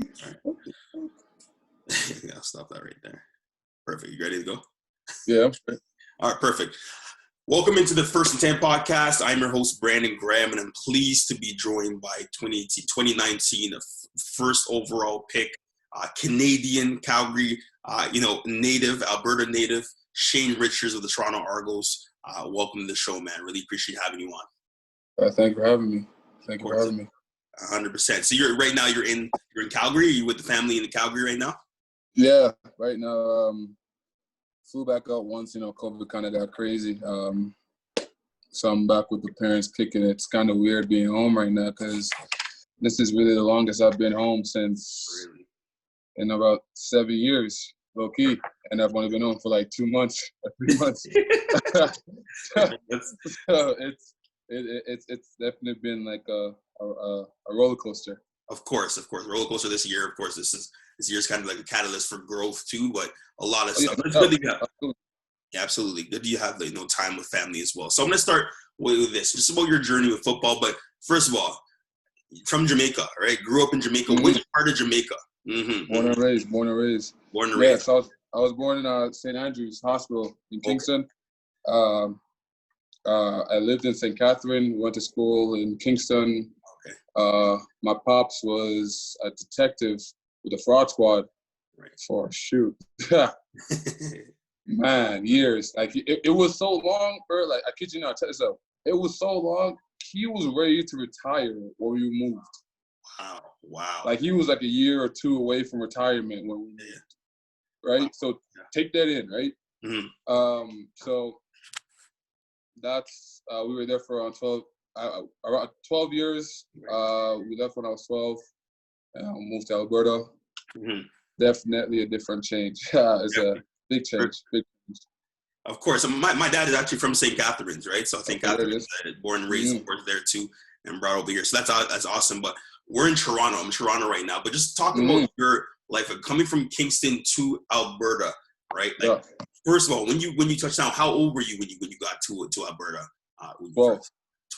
All right. I'll stop that right there. Perfect. You ready to go? Yeah, I'm straight. All right, perfect. Welcome into the First and 10 podcast. I'm your host, Brandon Graham, and I'm pleased to be joined by 2019 first overall pick, Canadian, Calgary, native, Alberta native, Shane Richards of the Toronto Argonauts. Welcome to the show, man. Really appreciate having you on. Thank you for having me. Thank you for having me. 100%. So you're in Calgary. Are you with the family in Calgary right now? Yeah, right now. Flew back out once, COVID kind of got crazy. So I'm back with the parents kicking it. It's kind of weird being home right now because this is really the longest I've been home since in about 7 years, low key. And I've only been home for like 2 months or 3 months. So it's definitely been like a roller coaster. Of course, roller coaster this year. Of course, this year's kind of like a catalyst for growth too, but a lot of stuff. It's good that absolutely good. You have time with family as well. So I'm going to start with this, just about your journey with football. But first of all, from Jamaica, right? Grew up in Jamaica. Mm-hmm. Which part of Jamaica? Mm-hmm. Born and raised. Born and raised. Yeah, so I was born in St. Andrew's Hospital in Kingston. Okay. I lived in St. Catherine. Went to school in Kingston. Okay. My pops was a detective with the fraud squad for shoot. Man, years. Like it was so long, bro. Like I kid you not, check this out. It was so long. He was ready to retire when we moved. Wow. Like he was like a year or two away from retirement when we moved. Right? Wow. So take that in, right? Mm-hmm. So that's we were there for around 12 years. We left when I was 12. Moved to Alberta. Mm-hmm. Definitely a different change. It's a big change. Big change. Of course. My dad is actually from St. Catharines, right? So St. Catharines, born and raised, of course, there too, and brought over here. So that's awesome. But we're in Toronto. I'm in Toronto right now. But just talking about your life, coming from Kingston to Alberta, right? Like, first of all, when you touched down, how old were you when you got to Alberta?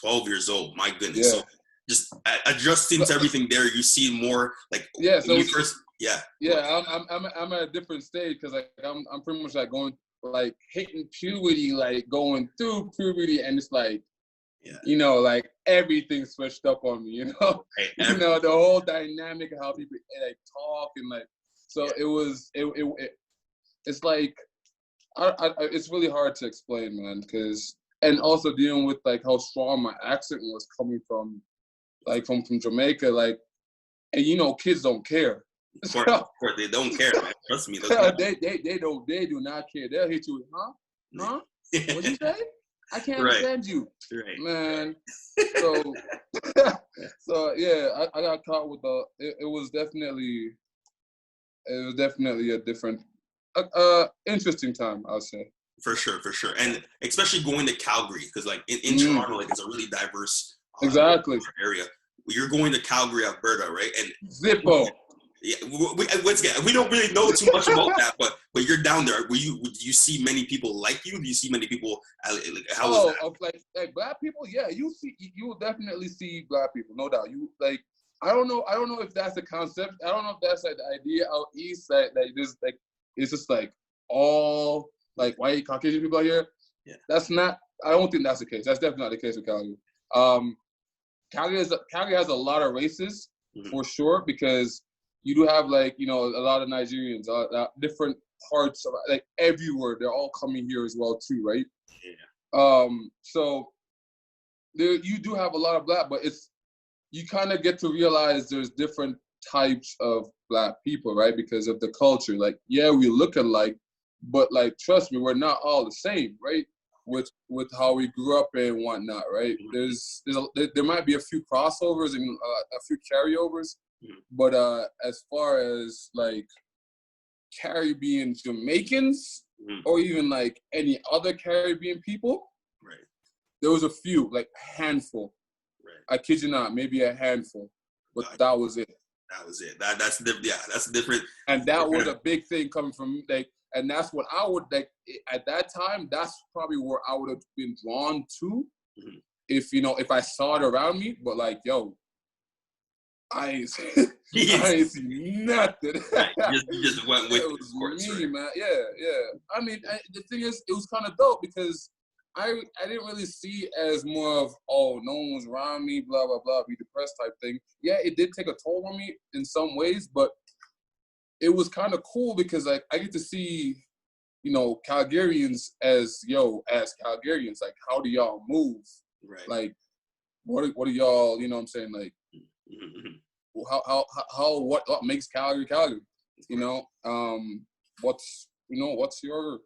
12 years old. My goodness. Yeah. So just adjusting to everything there, you see more like so you first. Yeah. I'm at a different stage because like I'm pretty much like going like hitting puberty, like going through puberty, and it's like like everything switched up on me. The whole dynamic of how people like talk and like so it was it's like it's really hard to explain, man, because and also dealing with like how strong my accent was coming from. Like from Jamaica, like, and kids don't care. Of course, they don't care, man. Trust me. They do not care. They'll hit you, huh? What'd you say? I can't understand you, man. So yeah, I got caught with it was definitely a different, interesting time, I'll say. For sure, and especially going to Calgary because like in Toronto, like it's a really diverse. Exactly. Area. You're going to Calgary, Alberta, right? And Zippo. Yeah, we don't really know too much about that, but you're down there. Do you see many people like you? Do you see many people? How is that? Like black people? Yeah, you will definitely see black people, no doubt. You like, I don't know if that's the concept. I don't know if that's like the idea out east that there's like it's just like all like white Caucasian people out here. Yeah, that's not. I don't think that's the case. That's definitely not the case with Calgary. Calgary has a lot of races for sure because you do have like a lot of Nigerians, different parts of like everywhere. They're all coming here as well too, right? Yeah. So there you do have a lot of black, but you kind of get to realize there's different types of black people, right? Because of the culture. Like we look alike, but like trust me, we're not all the same, right? With how we grew up and whatnot, right? There might be a few crossovers and a few carryovers, but as far as like Caribbean Jamaicans or even like any other Caribbean people, there was a few, like a handful. I kid you not, maybe a handful, but that was it. That's different. And that was a big thing coming from like. And that's what I would like at that time. That's probably where I would have been drawn to, if I saw it around me. But like, I ain't see nothing. You just went with it. Was course, me, right? Man. Yeah. I mean, the thing is, it was kind of dope because I didn't really see as more of, oh, no one was around me, blah, blah, blah, be depressed type thing. Yeah, it did take a toll on me in some ways, but it was kind of cool because like I get to see, you know, Calgarians as Calgarians, like, how do y'all move? Right. Like, what are y'all, you know what I'm saying? Like, what makes Calgary Calgary? You know, what's your what's your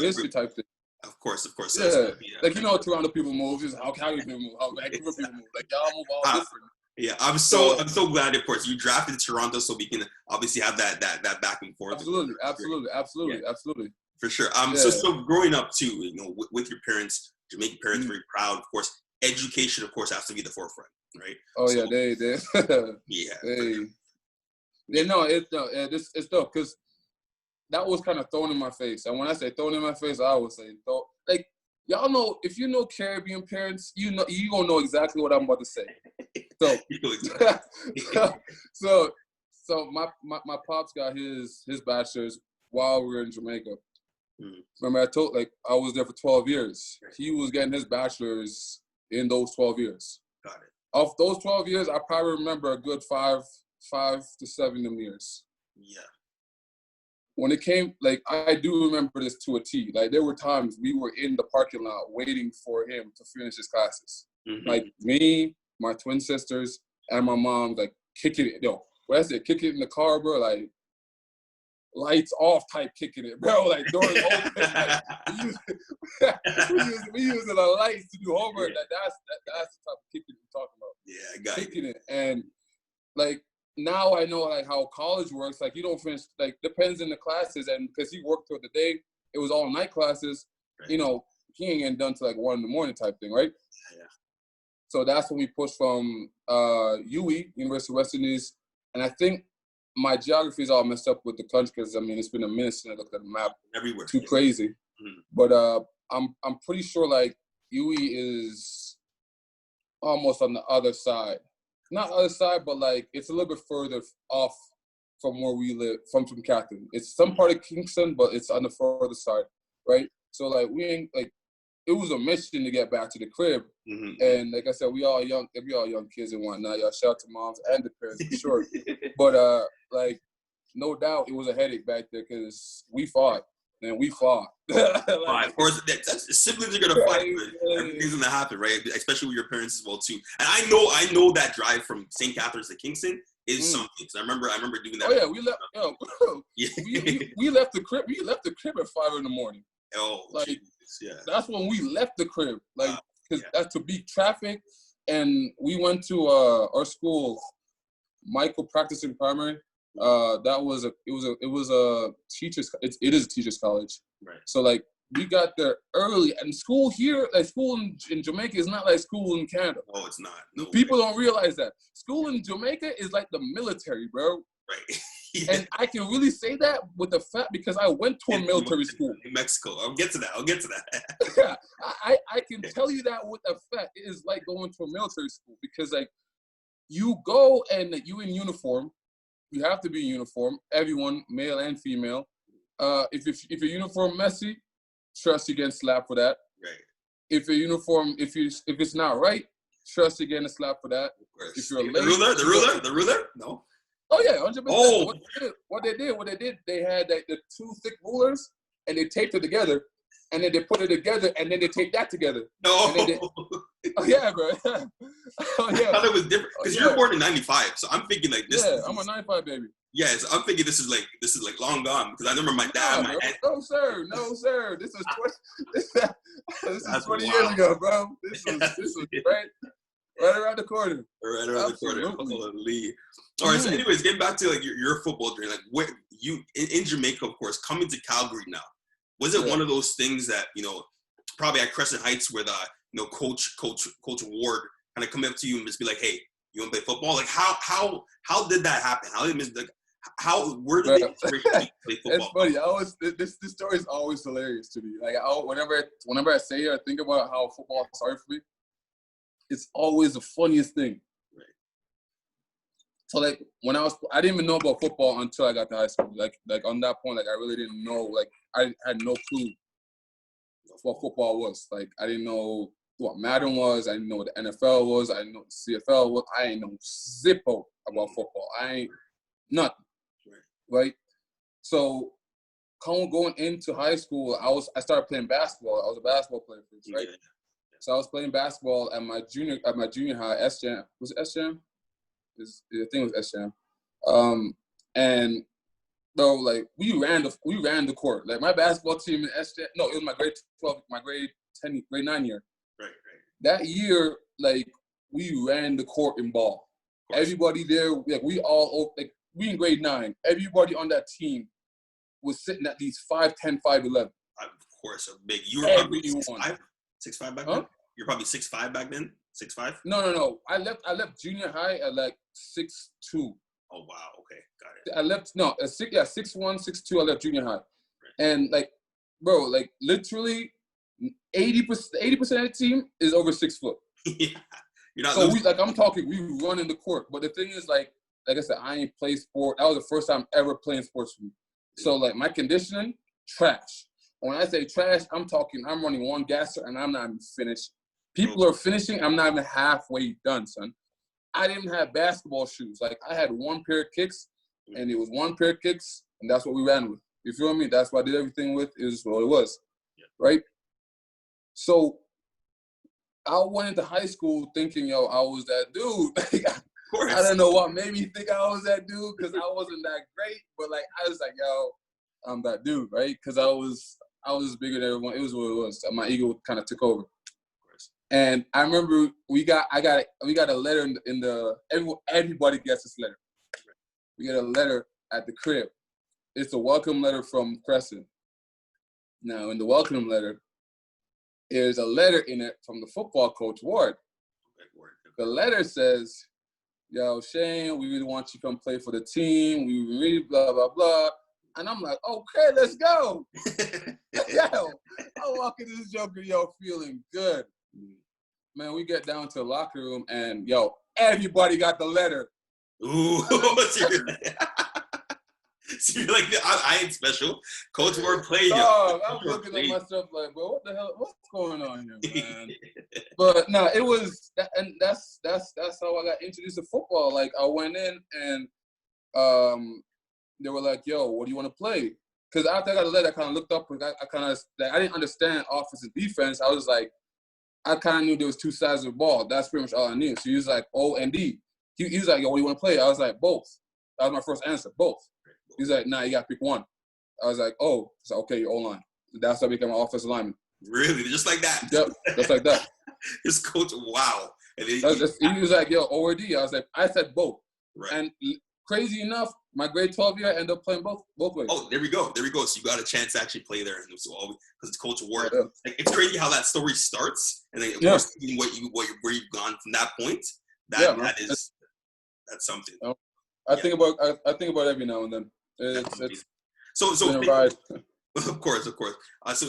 history type thing? Of course. Yeah. Like, you know, Toronto people move, just how Calgary people move, how Vancouver people move. Like, y'all move all different. Yeah, I'm so glad, of course, you drafted Toronto so we can obviously have that back and forth. Absolutely. For sure. So growing up too, you know, with your parents, Jamaican parents, very proud, of course. Education, of course, has to be the forefront, right? Oh, so, they it's dope because that was kind of thrown in my face. And when I say thrown in my face, I would say, like, y'all know, if you know Caribbean parents, you gonna know exactly what I'm about to say. So my pops got his bachelor's while we were in Jamaica. Remember, I was there for 12 years. He was getting his bachelor's in those 12 years. Got it. Of those 12 years, I probably remember a good 5 to 7 of them years. Yeah. When it came, like, I do remember this to a T. Like, there were times we were in the parking lot waiting for him to finish his classes. Like, me, my twin sisters, and my mom, like, kicking it. When I say kick it in the car, bro, like, lights off type kicking it, bro. Like, doors open. Like, we using the lights to do homework. Like, that's the type of kicking we're talking about. Yeah, I got kicking it. And, like, now I know, like, how college works. Like, you don't finish, like, depends in the classes. And because he worked through the day, it was all night classes. Right. You know, he ain't getting done till like 1 a.m. type thing, right? Yeah. So that's when we pushed from UE, University of West Indies. And I think my geography is all messed up with the country because, I mean, it's been a minute since I looked at the map. Everywhere. Too crazy. But I'm pretty sure, like, UE is almost on the other side. Not other side, but, like, it's a little bit further off from where we live, from Catherine. It's some part of Kingston, but it's on the further side, right? So, like, we ain't, like, it was a mission to get back to the crib. And like I said, we all young kids and whatnot. Y'all shout out to moms and the parents for sure. But like, no doubt it was a headache back there because we fought. And we fought. Like, of course, siblings are gonna fight. Everything's gonna happen, right? Especially with your parents as well too. And I know that drive from St. Catharines to Kingston is something. Cause I remember doing that. Oh yeah, we left. We left the crib. We left the crib at 5 a.m. Oh, like, Jesus, yeah. That's when we left the crib. Like, because that's to beat traffic. And we went to our school, Michael Practicing Primary. It was a teachers. It is a teachers college. Right. So like we got there early, and school here, like school in Jamaica, is not like school in Canada. Oh, it's not. No People don't realize that school in Jamaica is like the military, bro. Right. Yeah. And I can really say that with the fact because I went to a military school in Mexico. I'll get to that. Yeah, I can tell you that with the fact it is like going to a military school because like you go and you in uniform. You have to be in uniform. Everyone, male and female. If your uniform messy, trust you getting slapped for that. Right. If your uniform, if it's not right, trust you getting a slap for that. If you're late, the ruler, no. Oh yeah, 100%. Oh. What they did, they had the 2 thick rulers and they taped it together, and then they put it together, and then they taped that together. No. Oh yeah, bro. Oh yeah. I thought it was different because you're born in ¡95, so I'm thinking like this. Yeah, I'm a '95 baby. Yeah, so I'm thinking this is like long gone because I remember my dad. No sir. This is 20 years ago, bro. This was right around the corner. Right around the corner. Holy. All right. So, anyways, getting back to like your football journey, like what you in Jamaica, of course, coming to Calgary now. Was it one of those things that probably at Crescent Heights where the Coach Ward kind of come up to you and just be like, "Hey, you want to play football?" Like how did that happen? Where did they play football? It's funny. This story is always hilarious to me. Like whenever I say it, I think about how football started for me. it's always the funniest thing. Right. So like when I didn't even know about football until I got to high school. Like on that point, like I really didn't know. Like I had no clue what football was. Like I didn't know what Madden was. I didn't know what the NFL was. I didn't know what the CFL was. I ain't know zippo about football. I ain't nothing. Right? So going into high school, I started playing basketball. I was a basketball player first, right? Yeah. So I was playing basketball at my junior high, SJAM. Was it SJAM? I think it was SJAM. And so like we ran the court. Like my basketball team in SJAM. No, it was my grade 12, my grade 10, grade 9 year. Right. That year, like we ran the court in ball. Everybody there, like we in grade 9. Everybody on that team was sitting at least 5'10", 5'11". Of course, a big. You were probably 6'5", 6'5" back then. Huh? You're probably 6'5" back then. 6'5". No. I left junior high at like 6'2". Oh wow. Okay, got it. I left 6'1", 6'2". I left junior high, and like, bro, like literally 80% of the team is over 6 foot. Yeah. You're not. So I'm talking, we run in the court. But the thing is, like I said, I ain't played sport. That was the first time ever playing sports for me. So like my conditioning, trash. When I say trash, I'm running one gasser and I'm not even finished. People are finishing, I'm not even halfway done, son. I didn't have basketball shoes. Like I had one pair of kicks, and it was one pair of kicks, and that's what we ran with. You feel me? That's what I did everything with. It was what it was, right? So I went into high school thinking, yo, I was that dude. I don't know what made me think I was that dude, because I wasn't that great, but like I was like, yo, I'm that dude, right? Because I was bigger than everyone. It was what it was. My ego kind of took over. And I remember we got a letter in the everybody gets this letter. We get a letter at the crib. It's a welcome letter from Crescent. Now in the welcome letter, there's a letter in it from the football coach, Ward. The letter says, yo, Shane, we really want you to come play for the team. We really blah, blah, blah. And I'm like, okay, let's go. Yo, I walk in this joker, feeling good. Man, we get down to the locker room, and, everybody got the letter. Ooh. So you're like, I ain't special. Coach Ward played. I'm looking at myself like, bro, what the hell? What's going on here, man? But no, it was, and that's how I got introduced to football. Like I went in, and they were like, yo, what do you want to play? Because after I got the letter, I kind of looked up, because I didn't understand offense and defense. I was like, I kind of knew there was two sides of the ball. That's pretty much all I knew. So he was like, O and D. He was like, yo, what do you want to play? I was like, both. That was my first answer, both. He's like, nah, you got to pick one. I was like, oh. He's like, okay, you're O-line. That's how I became an offensive lineman. Really? Just like that? Yep, just like that. His coach, wow. And he was like, yo, O or D. I said both. Right. And crazy enough, my grade 12 year, I ended up playing both ways. Oh, there we go. So you got a chance to actually play there, and because Coach Ward. Yeah. Like, it's crazy how that story starts, and then of course where you've gone from that point. That's something. I think about it every now and then. It's so been a ride. Of course.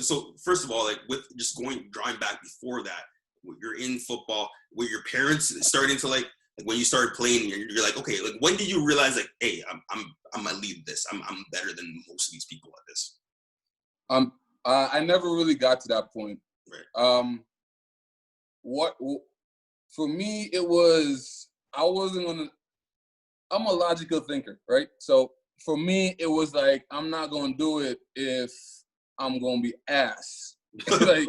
So first of all, like with just drawing back before that, you're in football, were your parents starting to like when you started playing, you're like, okay, like when did you realize like, hey, I'm gonna lead this. I'm better than most of these people at this. I never really got to that point. Right. For me, it was I'm a logical thinker, right? So for me, it was like, I'm not going to do it if I'm going to be ass. like,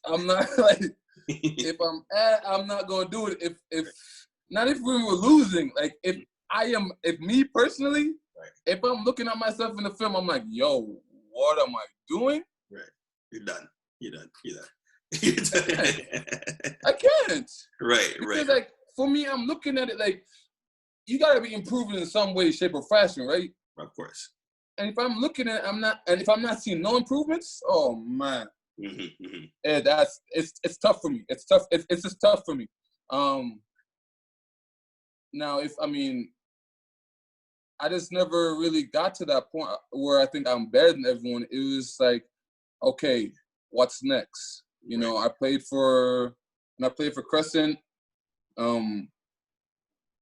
I'm not like, if I'm not going to do it if not if we were losing. Like if me personally, right. If I'm looking at myself in the film, I'm like, yo, what am I doing? Right. You're done. I can't. Right. Because like, for me, I'm looking at it like, you got to be improving in some way, shape, or fashion, right? Of course. And if I'm looking at it, if I'm not seeing no improvements, oh man, and it's tough for me. It's tough. It's just tough for me. Now, I just never really got to that point where I think I'm better than everyone. It was like, okay, what's next? You know, I played for when I played for Crescent,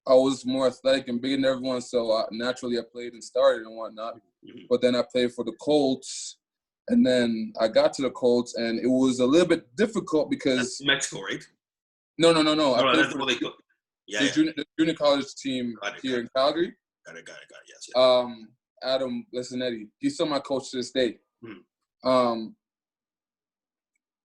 I was more athletic and bigger than everyone, so naturally I played and started and whatnot. But then I played for the Colts, and then I got to the Colts, and it was a little bit difficult because that's Mexico, right? No. No, I played that's for what they call. the junior college team here in Calgary. Got it. Yes. Adam Lissinetti, he's still my coach to this day. I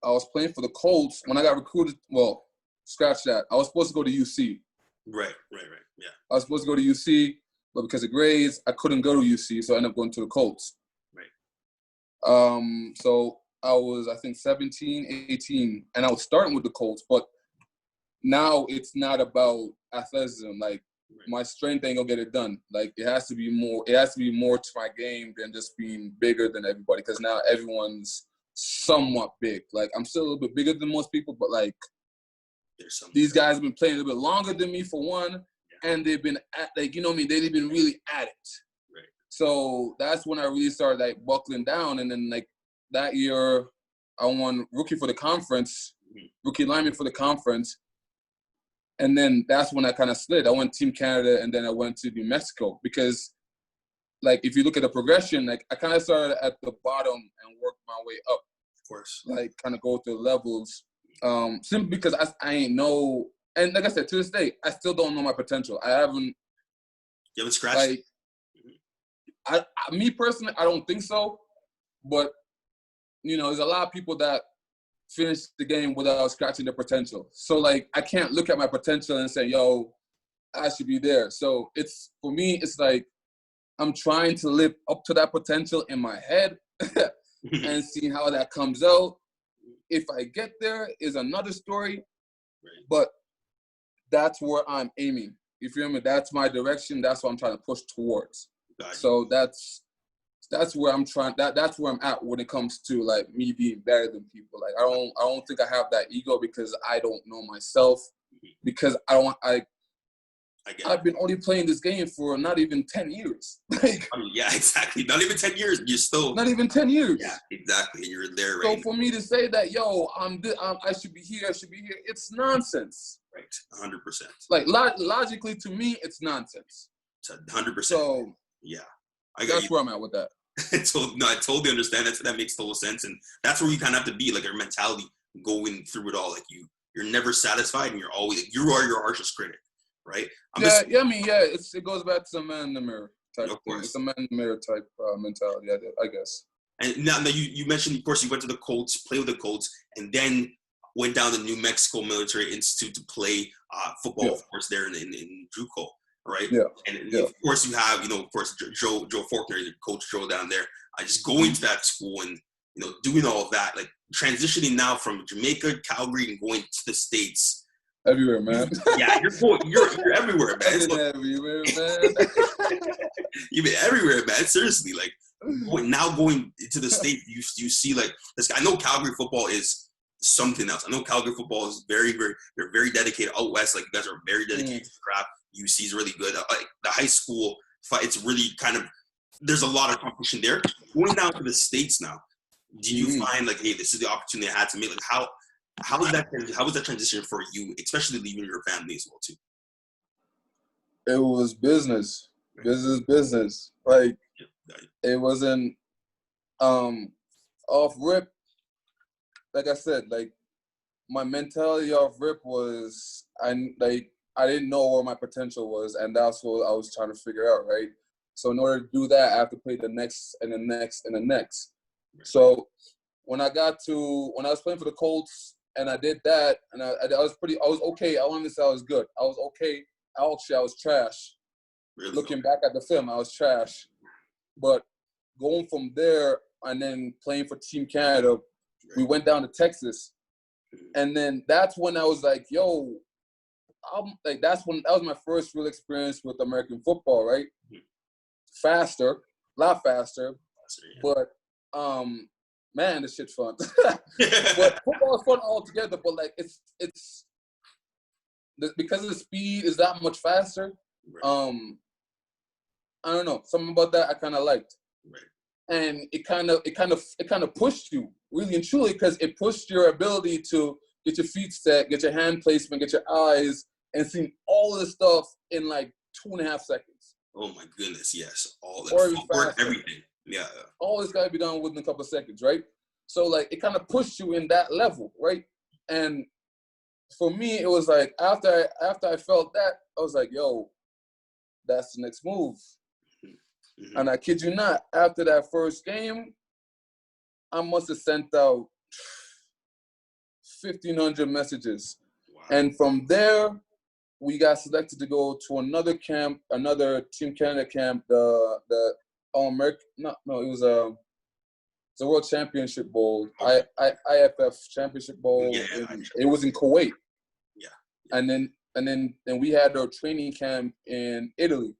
was playing for the Colts when I got recruited. Well, scratch that. I was supposed to go to UC. Right. Yeah. I was supposed to go to UC, but because of grades, I couldn't go to UC, so I ended up going to the Colts. Right. So I was, I think, 17, 18, and I was starting with the Colts, but now it's not about athleticism. Like, my strength ain't gonna get it done. Like, it has to be more to my game than just being bigger than everybody, because now everyone's somewhat big. Like, I'm still a little bit bigger than most people, but like, these guys have been playing a little bit longer than me for one, and they've been at, like, you know what I mean, they've been really at it. Right. So that's when I really started like buckling down, and then like that year I won rookie for the conference, rookie lineman for the conference, and then that's when I kind of slid. I went Team Canada, and then I went to New Mexico, because like if you look at the progression, like I kind of started at the bottom and worked my way up. Of course. Like kind of go through levels. Simply because I ain't know, and like I said, to this day, I still don't know my potential. I haven't. You haven't scratched? Like, me personally, I don't think so. But, you know, there's a lot of people that finish the game without scratching their potential. So, like, I can't look at my potential and say, yo, I should be there. So it's, for me, it's like I'm trying to live up to that potential in my head and see how that comes out. If I get there is another story, but that's where I'm aiming. You feel me? That's my direction. That's what I'm trying to push towards. So that's where I'm trying. That's where I'm at when it comes to like me being better than people. Like I don't think I have that ego because I don't know myself. Because I've been only playing this game for not even 10 years. Like, yeah, exactly. Not even 10 years. You're still not even 10 years. Yeah, exactly. And you're there, so right? For me to say that, yo, I should be here, it's nonsense. Right, 100%. Like logically, to me, it's nonsense. It's 100%. So yeah, that's where I'm at with that. So no, I totally understand that. That makes total sense, and that's where you kind of have to be, like your mentality going through it all. Like you're never satisfied, and you are your harshest critic. Right? It goes back to the man in the mirror type of thing. course. It's a man in the mirror type mentality, I guess. And now you mentioned, of course, you went to the Colts, played with the Colts, and then went down to New Mexico Military Institute to play football, of course, there in JUCO, right? Yeah. And of course, you have, of course, Joe Faulkner, Coach Joe down there, just going to that school and, doing all of that, like transitioning now from Jamaica, Calgary, and going to the States. Everywhere, man. Yeah, you're everywhere, man. Everywhere, man. You've been everywhere, man. Seriously, like going to the States, you see like this. I know Calgary football is something else. I know Calgary football is very, very. They're very dedicated out west. Like you guys are very dedicated to the craft. UC is really good. Like the high school fight, it's really kind of. There's a lot of competition there. Going down to the States now, do you find like, hey, this is the opportunity I had to make? Like how was that transition for you, especially leaving your family as well too? It was business. Like it wasn't off rip. Like I said, like my mentality off rip was I didn't know where my potential was, and that's what I was trying to figure out, right? So in order to do that, I have to play the next and the next and the next. So when I was playing for the Colts and I did that, and I was okay. I wanted to say I was good. I was okay. Actually, I was trash. Really? Looking back at the film, I was trash. But going from there and then playing for Team Canada, we went down to Texas. And then that's when I was like, yo, that was my first real experience with American football, right? A lot faster. But man, this shit's fun. But football is fun altogether, but like it's because the speed is that much faster. I don't know, something about that I kind of liked. And it kind of pushed you really and truly, because it pushed your ability to get your feet set, get your hand placement, get your eyes, and seeing all of the stuff in like 2.5 seconds. Oh my goodness, yes. All that Or footwork, everything. Yeah. All this got to be done within a couple of seconds, right? So like it kind of pushed you in that level, right? And for me, it was like after I felt that, I was like, yo, that's the next move. Mm-hmm. And I kid you not, after that first game, I must have sent out 1,500 messages. Wow. And from there, we got selected to go to another camp, another Team Canada camp, the All-American, it was a World Championship Bowl, okay. IFF Championship Bowl. Yeah, it was in Kuwait. Yeah. And then we had our training camp in Italy.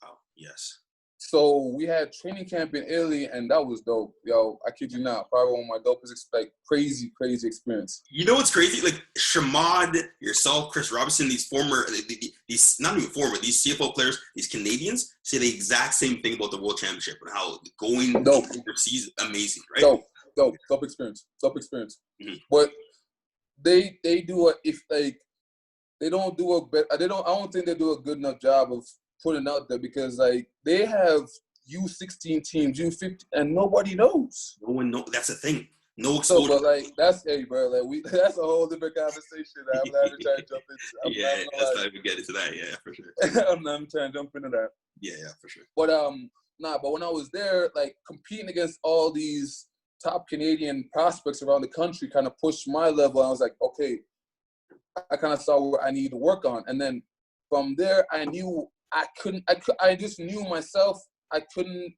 Oh, yes. So we had training camp in Italy, and that was dope. Yo, I kid you not, probably one of my dopest, crazy experience. You know what's crazy? Like Shamad, yourself, Chris Robinson, these former, these not even former, these CFL players, these Canadians say the exact same thing about the World Championship and how going overseas, amazing, right? Dope experience. Mm-hmm. But they do I don't think they do a good enough job of putting out there, because like they have U16 teams, U15, and nobody knows. No one knows. That's the thing. No exposure. So, but like that's bro. Like that's a whole different conversation. I'm not even trying to jump into. Let's not even get into that. Yeah, for sure. I'm not trying to jump into that. Yeah, for sure. But but when I was there, like competing against all these top Canadian prospects around the country, kind of pushed my level. I was like, okay, I kind of saw what I need to work on, and then from there, I knew. I just knew myself I couldn't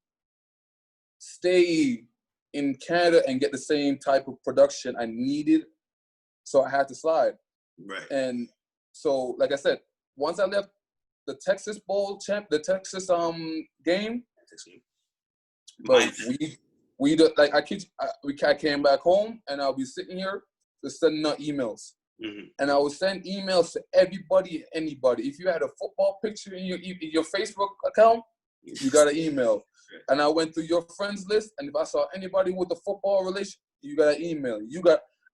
stay in Canada and get the same type of production I needed, so I had to slide. Right. And so, like I said, once I left the Texas Bowl the Texas game, but I came back home and I'll be sitting here just sending out emails. Mm-hmm. And I would send emails to everybody and anybody. If you had a football picture in your Facebook account, you got an email. And I went through your friends list, and if I saw anybody with a football relation, you got an email.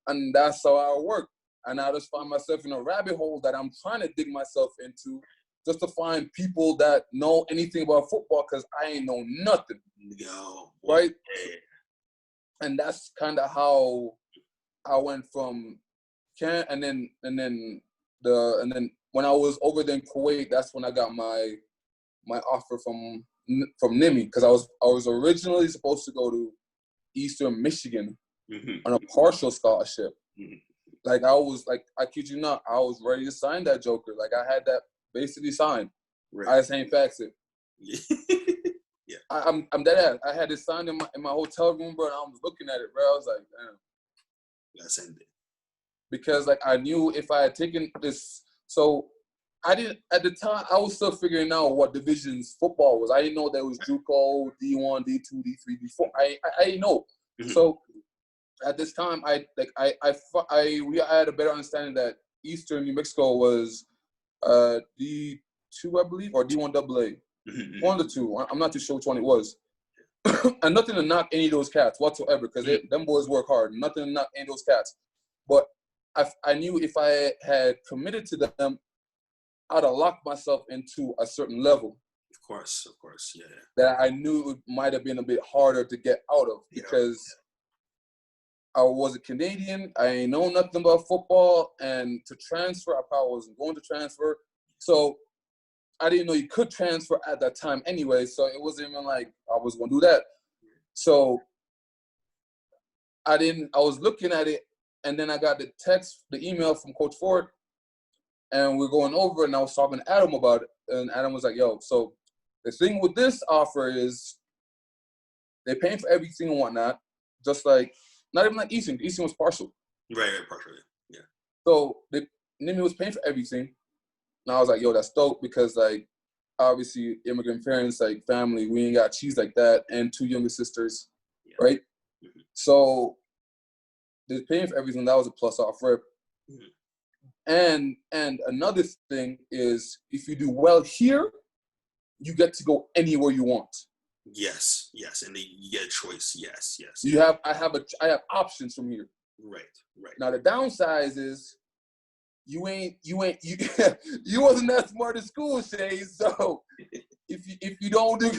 And that's how I work. And I just find myself in a rabbit hole that I'm trying to dig myself into, just to find people that know anything about football, because I ain't know nothing. No. Right? And that's kind of how I went from. And then when I was over there in Kuwait, that's when I got my offer from NIMI, because I was originally supposed to go to Eastern Michigan on a partial scholarship. Mm-hmm. Like I kid you not, I was ready to sign that joker. Like I had that basically signed. Right. I just ain't faxed it. Yeah. I'm dead ass. I had it signed in my hotel room, bro, and I was looking at it, bro. I was like, damn. That's ended. Because like I knew if I had taken this, so I didn't at the time. I was still figuring out what divisions football was. I didn't know there was JUCO, D1, D2, D3, D4. I didn't know. Mm-hmm. So at this time, we had a better understanding that Eastern New Mexico was D2, I believe, or D1 AA. Mm-hmm. One of the two. I'm not too sure which one it was. And nothing to knock any of those cats whatsoever, because them boys work hard. Nothing to knock any of those cats, but I knew if I had committed to them, I'd have locked myself into a certain level. Of course, yeah. That I knew it might have been a bit harder to get out of, because I was a Canadian. I ain't know nothing about football, and to transfer, I probably wasn't going to transfer. So I didn't know you could transfer at that time anyway, so it wasn't even like I was going to do that. So I was looking at it, and then I got the email from Coach Ford, and we're going over, and I was talking to Adam about it, and Adam was like, yo, so the thing with this offer is they're paying for everything and whatnot, just like, not even like Eastern. Eastern was partial. Right, partial, yeah. So NIMI was paying for everything. And I was like, yo, that's dope, because like, obviously immigrant parents, like family, we ain't got cheese like that, and 2 younger sisters, right? Mm-hmm. So they're paying for everything. That was a plus offer. Mm-hmm. And another thing is, if you do well here, you get to go anywhere you want. Yes, and you get a choice. Yes. I have options from here. Right. Now the downside is you wasn't that smart in school, Shay. So if you don't do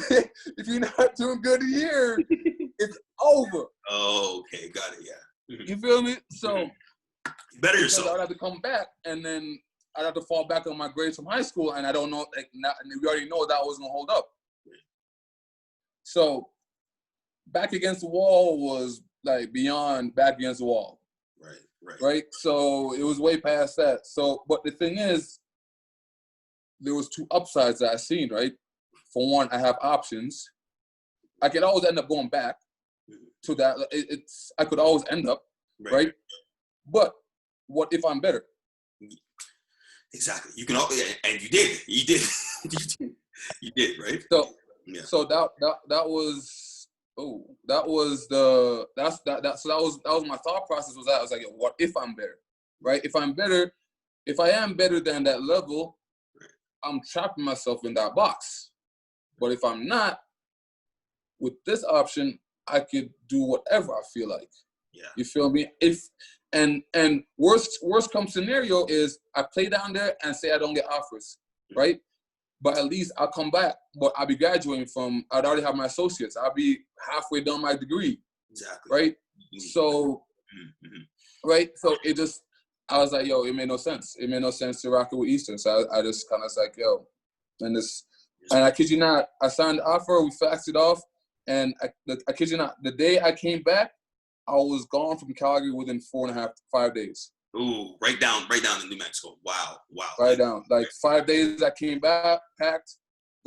if you're not doing good here, it's over. Oh, okay, got it. Yeah. You feel me? So better yourself. I'd have to come back, and then I'd have to fall back on my grades from high school, and I don't know. And we already know that wasn't gonna hold up. So back against the wall was like beyond back against the wall. Right. So it was way past that. So, but the thing is, there was two upsides that I seen. Right. For one, I have options. I could always end up going back to that. I could always end up right. But what if I'm better? Exactly. You can, and you did. You did. You did. Right. So, so that was. Oh, that was my thought process was that. I was like, what if I'm better, right? If I am better than that level, I'm trapping myself in that box. But if I'm not, with this option, I could do whatever I feel like. Yeah. You feel me? And worst come scenario is I play down there and say I don't get offers, right? But at least I'll come back. But I'll be graduating I'd already have my associates. I'll be halfway done my degree. Exactly. Right? So, right? So I was like, yo, it made no sense. It made no sense to rock it with Eastern. So I just kind of was like, yo. And I kid you not, I signed the offer, we faxed it off. And I kid you not, the day I came back, I was gone from Calgary within 5 days. Ooh, right down in New Mexico. Wow. Right down. Like 5 days I came back, packed,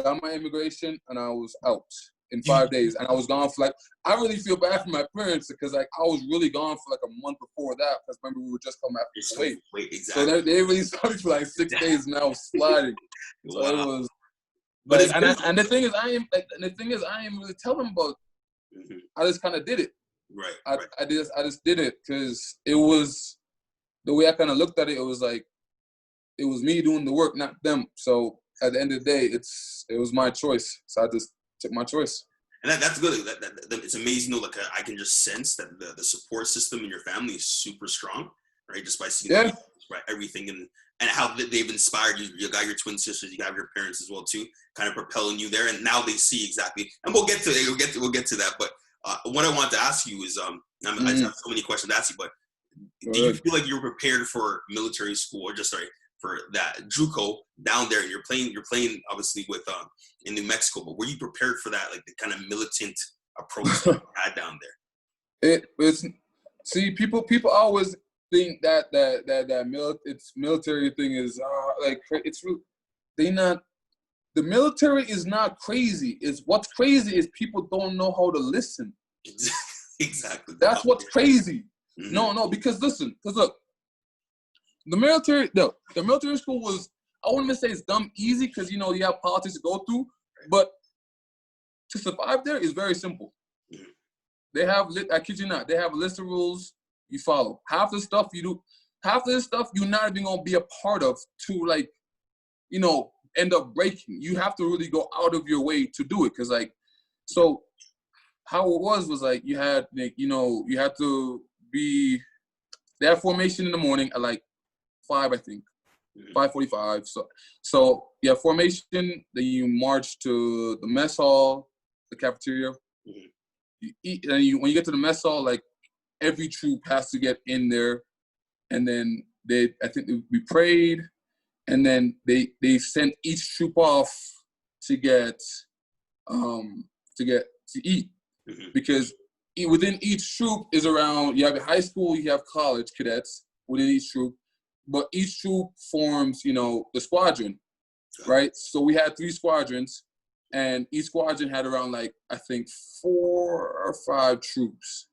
got my immigration, and I was out in 5 days. And I was gone for I really feel bad for my parents because I was really gone for a month before that because remember we were just coming back from Kuwait. Exactly. So they really saw me for 6 days and I was sliding. So wow. It was but it's and the thing is I ain't really telling them about I just kind of did it. Right. I just did it because it was the way I kind of looked at it. It was like it was me doing the work, not them. So at the end of the day, it was my choice. So I just took my choice. And that's good. It's amazing though. I can just sense that the support system in your family is super strong, right? Just by seeing everything and how they've inspired you. You got your twin sisters, you got your parents as well too, kind of propelling you there. And now they see exactly. And we'll get to that. But what I want to ask you is, I have so many questions to ask you, but do you feel like you're prepared for military school or for that JUCO down there? And you're playing obviously with in New Mexico, but were you prepared for that, the kind of militant approach that you had down there? See, people always think that it's military thing is it's real. The military is not crazy. What's crazy is people don't know how to listen. Exactly. That's what's crazy. No, because look, the military school was, I wouldn't say it's dumb easy because you have politics to go through, but to survive there is very simple. They have, I kid you not, they have a list of rules you follow. Half the stuff you do, half of this stuff you're not even gonna be a part of to end up breaking. You have to really go out of your way to do it because so how it was you had you had to be. They have formation in the morning at 5, I think, 5:45. So yeah, formation. Then you march to the mess hall, the cafeteria. You eat, and when you get to the mess hall, every troop has to get in there, and then I think we prayed, and then they sent each troop off to get to eat because within each troop is around, you have high school, you have college cadets within each troop, but each troop forms, the squadron, right? So we had 3 squadrons, and each squadron had around I think 4 or 5 troops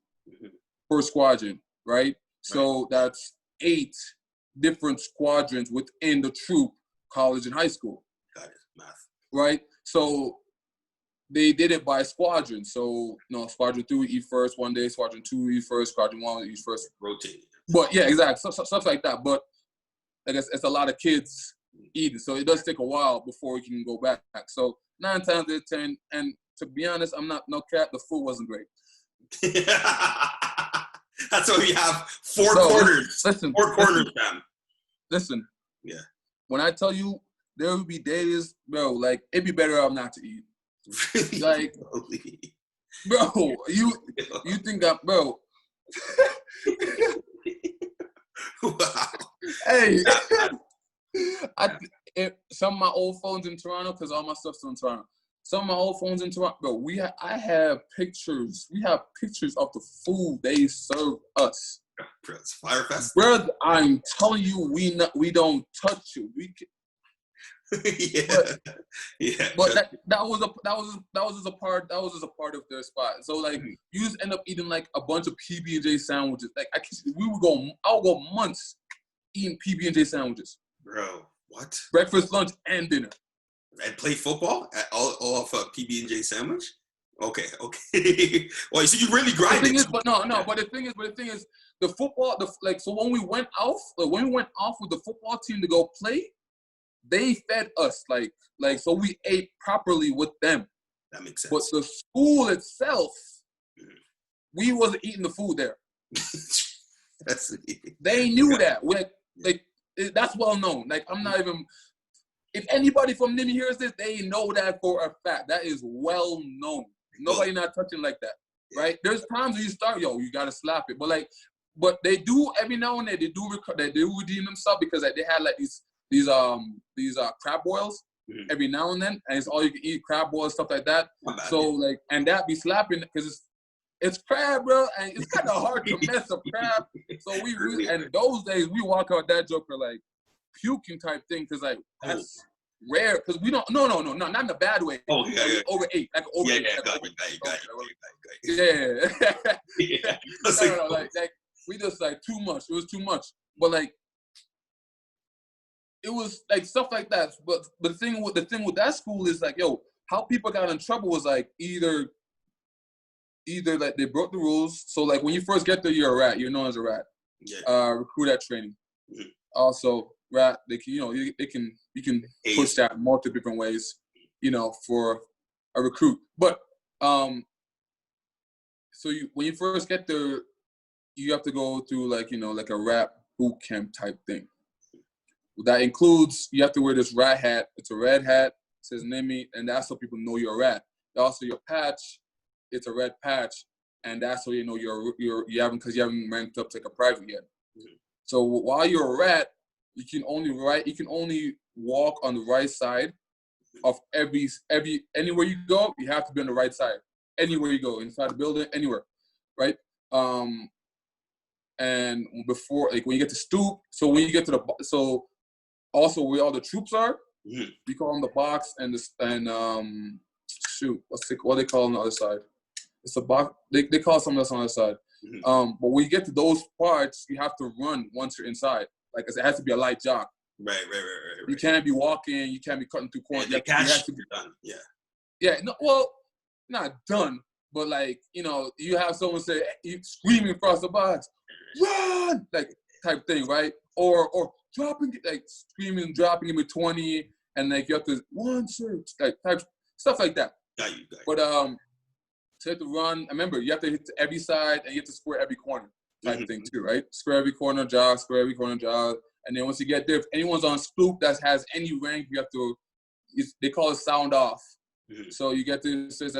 per squadron, right? So that's 8 different squadrons within the troop, college and high school. Got it, math. Right? So they did it by squadron. So, squadron 2 would eat first one day, squadron 2 would eat first, squadron 1 would eat first. Rotate. But yeah, exactly. Stuff like that. But I guess it's a lot of kids eating. So it does take a while before we can go back. So 9 times out of 10, and to be honest, I'm not no cap, the food wasn't great. That's why we have four Bro, corners. Listen, Four corners, fam. Listen. Yeah. When I tell you there would be days, bro, like it'd be better off not to eat. Really? Like, bro, you think I'm, bro. Wow. Hey, some of my old phones in Toronto, because all my stuff's in Toronto. Some of my old phones in Toronto, bro. I have pictures. We have pictures of the food they serve us. Bro, it's Fire Fest. Bro, I'm telling you, we don't touch it. We can, But that was just a part of their spot. So like you just end up eating like a bunch of PB&J sandwiches. Like I'll go months eating PB&J sandwiches. Bro, what? Breakfast, lunch, and dinner. And play football at all off a PB&J sandwich? Okay. Well, so you really grinded. The thing is, but the thing is, the football, so when we went off with the football team to go play, they fed us so we ate properly with them. That makes sense. But the school itself, we wasn't eating the food there. They knew that. That's well known. Like I'm not even. If anybody from Nimi hears this, they know that for a fact. That is well known. Nobody not touching like that, right? There's times when you start, you gotta slap it. But they do every now and then. They do redeem themselves because they had like these crab boils every now and then, and it's all you can eat, crab boils, stuff like that. So and that be slapping because it's crab, bro, and it's kind of hard to mess up crab. So and those days we walk out that joker like puking type thing because that's rare because we don't no not in a bad way. Oh yeah. Overate like overate. Yeah. No, like we just like too much. It was too much, but like. It was like stuff like that, but the thing with that school is like, how people got in trouble was like either like they broke the rules. So like when you first get there, you're a rat. You're known as a rat. Yeah. Recruit at training. Mm-hmm. Also, rat. They can you can push that multiple different ways. For a recruit. But so when you first get there, you have to go through like a rat boot camp type thing. That includes you have to wear this rat hat. It's a red hat. It says Nimi, and that's so people know you're a rat. Also, your patch, it's a red patch, and that's so you know you haven't ranked up to like a private yet. Mm-hmm. So while you're a rat, you can only walk on the right side of anywhere you go. You have to be on the right side. Anywhere you go, inside the building, anywhere, right? And before when you get to stoop, so when you get to also where all the troops are, we call them the box what they call on the other side. It's a box. They call something else on the other side. Mm-hmm. But when you get to those parts, you have to run once you're inside. Like it has to be a light jog. Right. You can't be walking. You can't be cutting through corners. You have to be done. Yeah. Yeah. No. Well, not done. But you have someone say screaming across the box, run, type thing, right? Or dropping, screaming, dropping in 20, and you have to one search, type stuff like that. Got you. But so you have to run. Remember, you have to hit every side and you have to square every corner, type thing too, right? Square every corner, jog. Square every corner, jog. And then once you get there, if anyone's on stoop that has any rank, you have to. They call it sound off. Mm-hmm. So you get to it says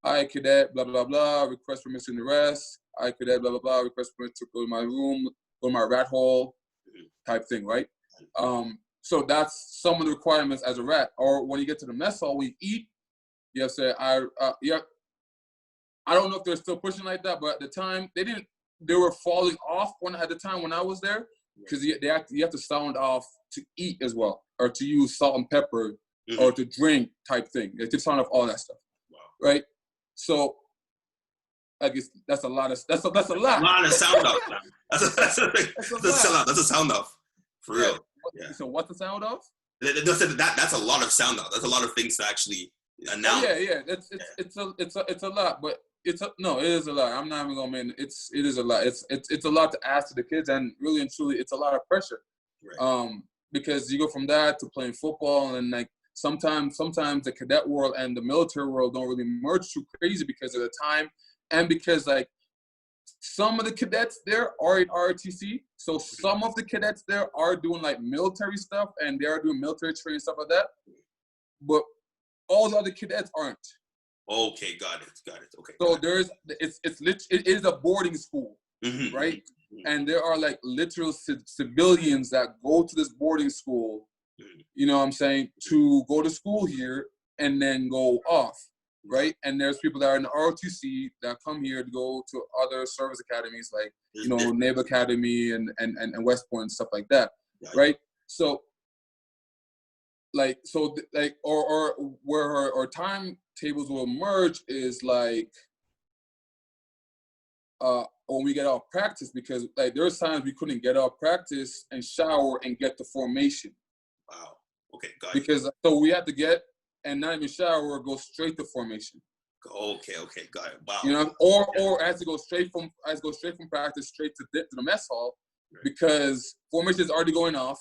I cadet, blah blah blah. Request permission to rest. I cadet, blah blah blah. Request permission to go to my room, go to my rat hole, type thing, right? So that's some of the requirements as a rat. Or when you get to the mess hall, we eat. You have to say, I don't know if they're still pushing like that, but at the time they didn't. They were falling off at the time when I was there because you have to sound off to eat as well, or to use salt and pepper, or to drink type thing. You have to sound off all that stuff. Right, so I guess that's a lot. That's a lot. A lot of sound off. That's a sound off. For real. Yeah. So what's the sound off? That's a lot of sound off. That's a lot of things to actually announce. Yeah. It's a lot, but it is a lot. I'm not even gonna mean it is a lot. It's a lot to ask to the kids, and really and truly, it's a lot of pressure. Right. Because you go from that to playing football, and sometimes the cadet world and the military world don't really merge too crazy because of the time, and because some of the cadets there are in ROTC. So some of the cadets there are doing like military stuff and they are doing military training, stuff like that. But all the other cadets aren't. Okay, got it. Okay. So it is a boarding school, right? And there are like literal civilians that go to this boarding school, you know what I'm saying, to go to school here and then go off, right? And there's people that are in the ROTC that come here to go to other service academies like, you know, Naval Academy and West Point and stuff like that, right? So, or where our timetables will merge is like, when we get off practice, because like there's times we couldn't get off practice and shower and get to formation. Wow. Okay, got it. Because so we had to get and not even shower or go straight to formation. Okay, got it. Wow. You know, or I had to go straight from practice straight to the mess hall, because formation is already going off.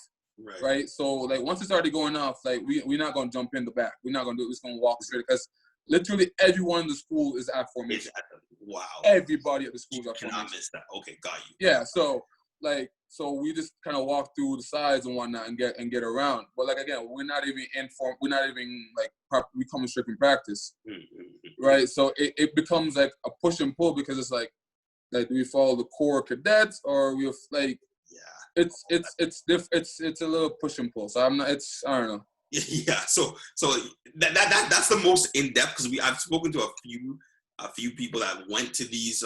Right. So like once it's already going off, like we're not gonna jump in the back. We're not gonna do it. We're just gonna walk straight, because literally everyone in the school is at formation. Wow. Everybody at the school is at formation. Cannot miss that. Okay, got you. Yeah. So we just kind of walk through the sides and whatnot and get around. But like again, we're not even we coming straight from practice, right? So it becomes like a push and pull, because it's like do we follow the core cadets or we like it's a little push and pull. So I don't know. Yeah. So that's the most in depth, because I've spoken to a few people that went to these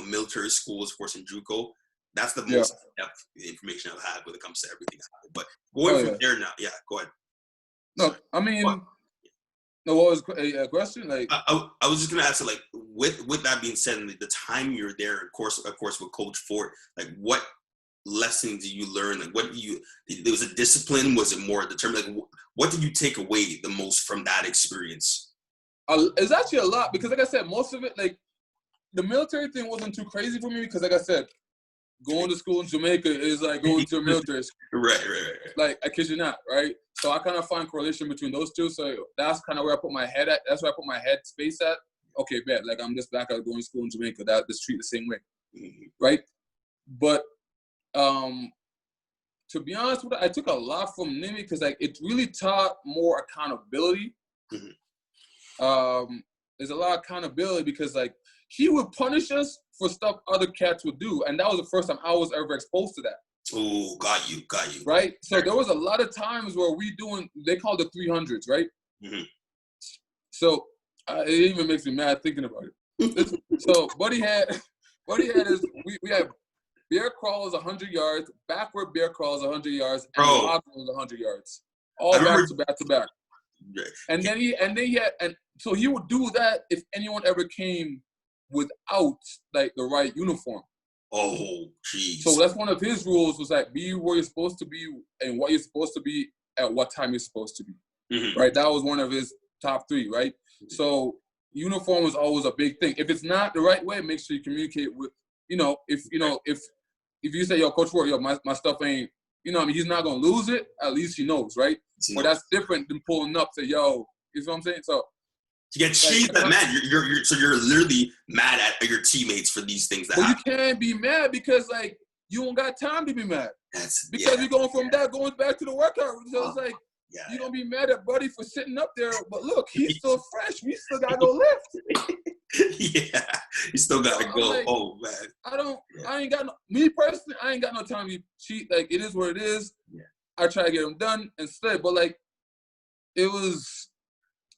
military schools, of course, in JUCO. That's the most in-depth information I've had when it comes to everything. But going from there now, go ahead. No, I mean, no. What was a question? Like, I was just gonna ask, like, with that being said, and the time you're there, of course, with Coach Fort, like, what lessons did you learn? Like, there was a discipline? Was it more determined? Like, what did you take away the most from that experience? It's actually a lot, because, like I said, most of it, like, the military thing wasn't too crazy for me, because, like I said, going to school in Jamaica is like going to a military school. Right. Like, I kid you not, right? So I kind of find correlation between those two. So that's kind of where I put my head at. That's where I put my head space at. Okay, bet. Like, I'm just back out going to school in Jamaica. That just treat the same way, right? But to be honest with you, I took a lot from Nimi, because like it really taught more accountability. There's a lot of accountability, because like he would punish us for stuff other cats would do, and that was the first time I was ever exposed to that. Oh, got you. Right. So there was a lot of times where they call the 300s, right? So it even makes me mad thinking about it. So Buddy had is we have bear crawls 100 yards, backward bear crawls 100 yards, and log rolls 100 yards, all back to back. And so he would do that if anyone ever came without like the right uniform. Oh, jeez. So that's one of his rules, was like, be where you're supposed to be and what you're supposed to be at what time you're supposed to be. Right? That was one of his top 3, right? So uniform was always a big thing. If it's not the right way, make sure you communicate with, if you say, yo, Coach Ford, yo, my stuff ain't, I mean, he's not gonna lose it, at least he knows, right? But that's different than pulling up, say, yo, you know what I'm saying? So to get cheesed, like, man, you're literally mad at your teammates for these things that happen. You can't be mad, because like you don't got time to be mad. Because you're going from that going back to the workout. So it's like you're gonna be mad at Buddy for sitting up there, but look, he's still fresh. We still gotta go lift. Yeah, you still gotta go. Like, oh man, I ain't got me personally. I ain't got no time to cheat. Like, it is what it is. Yeah. I try to get them done instead, but like it was.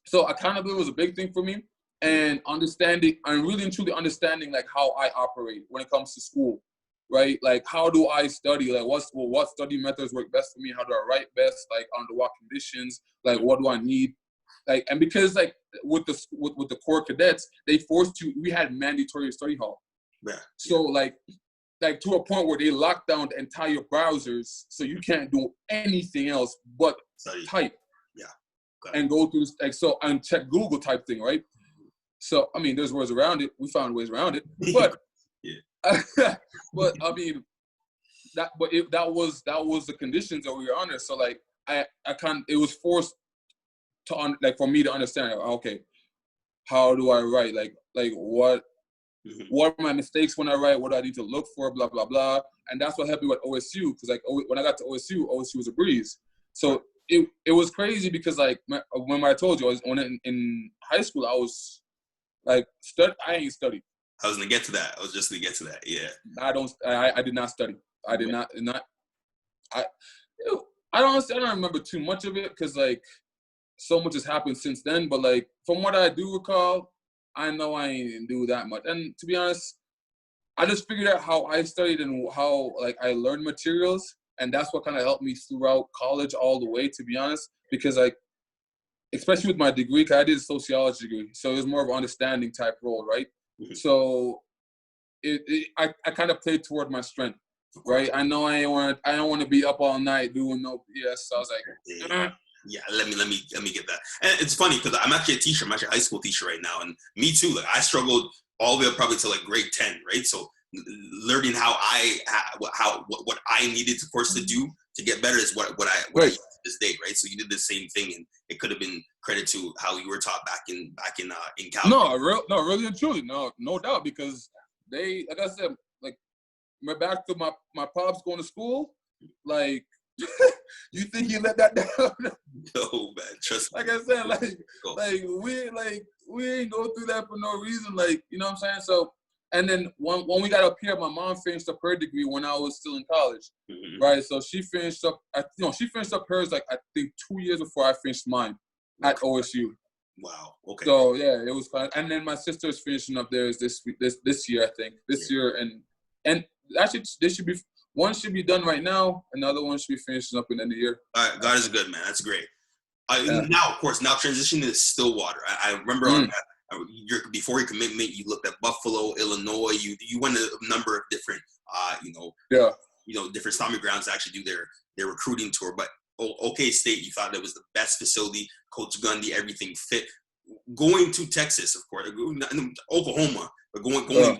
So accountability was a big thing for me, and understanding, and really and truly understanding like how I operate when it comes to school, right? Like, how do I study? Like, what study methods work best for me? How do I write best? Like, under what conditions? Like, what do I need? Like, and because like with the core cadets, we had mandatory study hall. Yeah. So like to a point where they locked down the entire browsers, so you can't do anything else but type. And go through and check Google type thing, right? So I mean, there's ways around it. We found ways around it, but but I mean, that was the conditions that we were under. So like it was forced to for me to understand. Okay, how do I write? Like what What are my mistakes when I write? What do I need to look for? Blah, blah, blah. And that's what helped me with OSU. Because, like, when I got to OSU was a breeze. So it was crazy because, like, when I told you, I was in high school, I was, like, I ain't studied. I was going to get to that. Yeah. I did not study. I did not. I don't remember too much of it because, like, so much has happened since then. But, like, from what I do recall, I know I ain't do that much. And to be honest, I just figured out how I studied and how, like, I learned materials. And that's what kind of helped me throughout college all the way, to be honest. Because, like, especially with my degree, because I did a sociology degree. So it was more of an understanding type role, right? So I kind of played toward my strength, right? I know I don't want to be up all night doing no BS. So I was like, yeah, let me get that. And it's funny because I'm actually a teacher. I'm actually a high school teacher right now, and me too. Like, I struggled all the way up probably to like grade 10, right? So learning what I needed to course to do to get better is what I use to this day, right? So you did the same thing, and it could have been credit to how you were taught back in Calgary. No, really and truly, no doubt, because they, like I said, like, back to my pops going to school, like. You think he let that down? No, man. Trust me. Like I said, we ain't go through that for no reason. Like, you know what I'm saying? So, and then when we got up here, my mom finished up her degree when I was still in college, right? So she finished up. She finished up hers like I think 2 years before I finished mine at OSU. Wow. Okay. So yeah, it was fun. And then my sister's finishing up theirs this year, I think. This year, and actually they should be. One should be done right now. Another one should be finishing up in the end of the year. All right, God is good, man. That's great. Now, of course, transitioning to Stillwater. I remember before your commitment, you looked at Buffalo, Illinois. You went a number of different, different stomping grounds to actually do their recruiting tour. But OK State, you thought that was the best facility. Coach Gundy, everything fit. Going to Texas, of course, Oklahoma, but going there.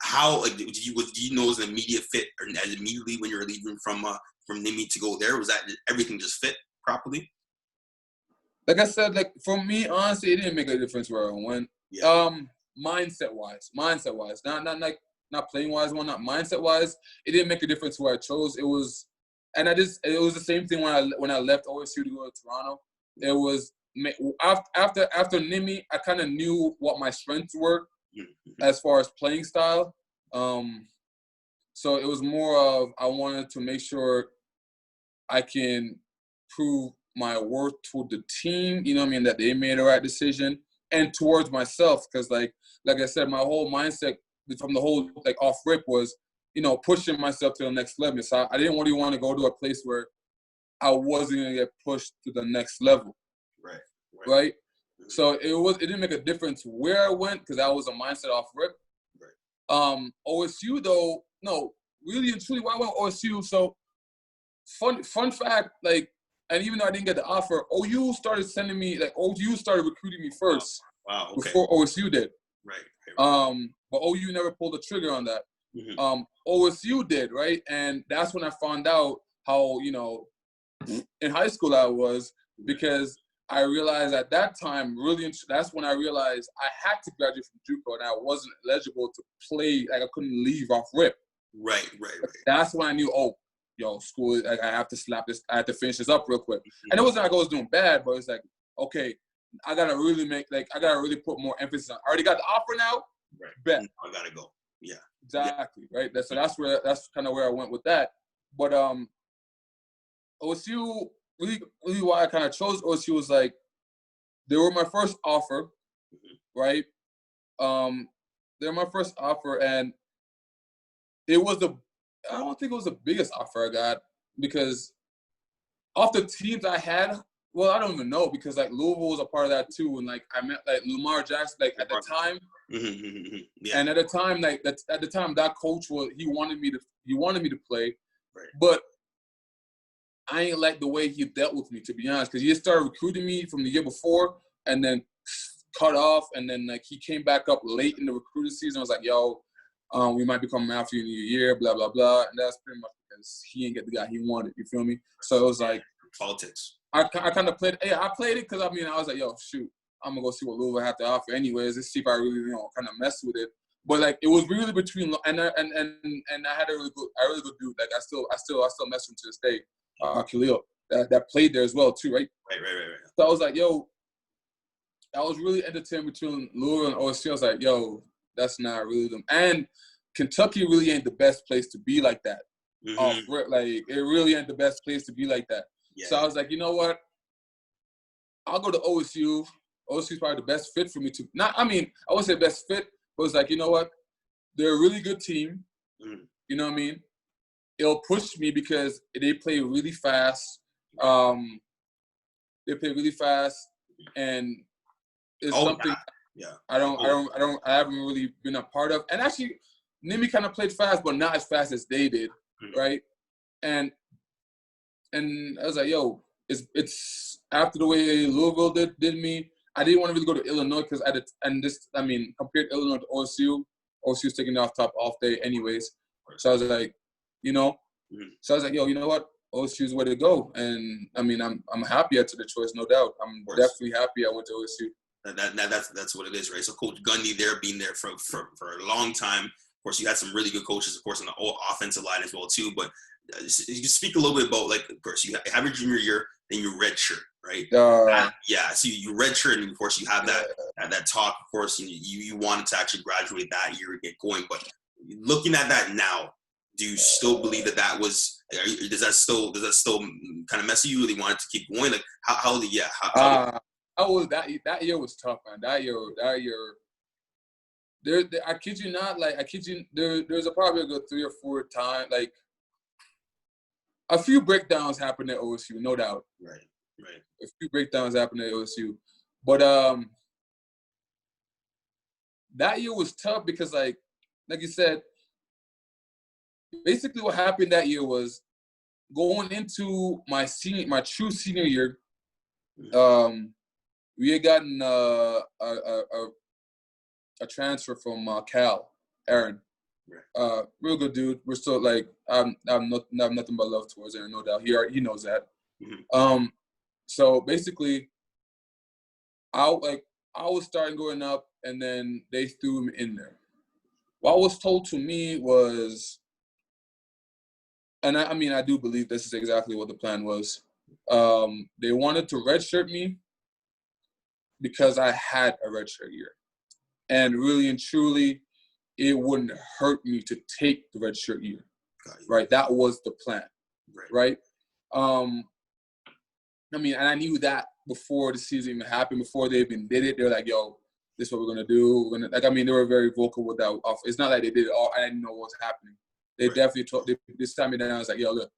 How did you know it was an immediate fit, or immediately when you were leaving from Nimi to go there? Was that everything just fit properly? Like I said, like for me, honestly, it didn't make a difference where I went. Yeah. Mindset wise, not playing wise, not mindset wise, it didn't make a difference who I chose. It was the same thing when I left OSU to go to Toronto. It was after Nimi, I kind of knew what my strengths were. As far as playing style, so it was more of I wanted to make sure I can prove my worth to the team, you know what I mean, that they made the right decision, and towards myself, because like I said, my whole mindset from the whole like off rip was, pushing myself to the next level. So I didn't really want to go to a place where I wasn't gonna get pushed to the next level, right? So it didn't make a difference where I went because that was a mindset off rip. Right. OSU though, no, really and truly, why I went OSU. So fun fact, like, and even though I didn't get the offer, OU started recruiting me first. Wow. Okay. Before OSU did. Right. But OU never pulled the trigger on that. OSU did, right? And that's when I found out how, in high school I was, because I realized at that time, that's when I realized I had to graduate from JUCO and I wasn't eligible to play. Like I couldn't leave off rip. Right. That's when I knew, school, like I have to I have to finish this up real quick. And it wasn't like I was doing bad, but it's like, okay, I gotta really put more emphasis on. I already got the offer now. Right. Bet. I gotta go. Yeah. Exactly. Right. That's kind of where I went with that. But OSU. Really why I kind of chose OSU was like, they were my first offer, right? They were my first offer, and I don't think it was the biggest offer I got, because off the teams I had, well, I don't even know, because like Louisville was a part of that too, and like I met like Lamar Jackson, like at the time, and at the time, that coach he wanted me to play, right. But I ain't like the way he dealt with me, to be honest, because he started recruiting me from the year before and then cut off, and then like he came back up late in the recruiting season. I was like, yo, we might be coming after you in a year, blah, blah, blah. And that's pretty much because he didn't get the guy he wanted, you feel me? So it was like politics. I kind of played it because, I was like, yo, shoot, I'm going to go see what Louisville had to offer anyways. Let's see if I really, kind of mess with it. But like it was really between and I had a really good dude. Like I still mess with him to this day. Khalil that played there as well too, right? Right. So I was like, yo, I was really entertained between Louisville and OSU. I was like, yo, that's not really them. And Kentucky really ain't the best place to be like that. Like it really ain't the best place to be like that. Yeah. So I was like, you know what? I'll go to OSU. OSU is probably the best fit for me to. I wouldn't say best fit, but it's like, you know what? They're a really good team. You know what I mean? It'll push me because they play really fast. They play really fast, and it's something I haven't really been a part of. And actually, Nimi kind of played fast, but not as fast as they did, right? And I was like, yo, it's after the way Louisville did me. I didn't want to really go to Illinois because compared Illinois to OSU's taking off day anyways. So I was like, you know, so I was like, yo, you know what? OSU's the way to go. And I mean, I'm happy I took the choice, no doubt. I'm definitely happy I went to OSU. That's what it is, right? So Coach Gundy there, being there for a long time. Of course, you had some really good coaches, of course, on the offensive line as well too. But you speak a little bit about, like, of course, you have your junior year, then you redshirt, right? So you redshirt, and of course you have that talk. Of course, you wanted to actually graduate that year and get going. But looking at that now, do you still believe that was? Does that still kind of mess with you? Really wanted to keep going? Like how that year was tough, man. That year. There, I kid you not. Like I kid you, there's probably a good 3 or 4 times. Like a few breakdowns happened at OSU, no doubt. Right. A few breakdowns happened at OSU, but that year was tough because, like you said, basically what happened that year was going into my true senior year. We had gotten a transfer from Cal, Aaron. Real good dude. We're still like I have nothing but love towards Aaron, no doubt. He knows that. So basically, I was starting going up, and then they threw him in there. What was told to me was, and I do believe this is exactly what the plan was. They wanted to redshirt me because I had a redshirt year, and really and truly, it wouldn't hurt me to take the redshirt year, right? That was the plan, right? And I knew that before the season even happened, before they even did it. They're like, "Yo, this is what we're gonna do." They were very vocal with that. It's not like they did it all. I didn't know what was happening. They definitely they sat me down. I was like, "Yo, look,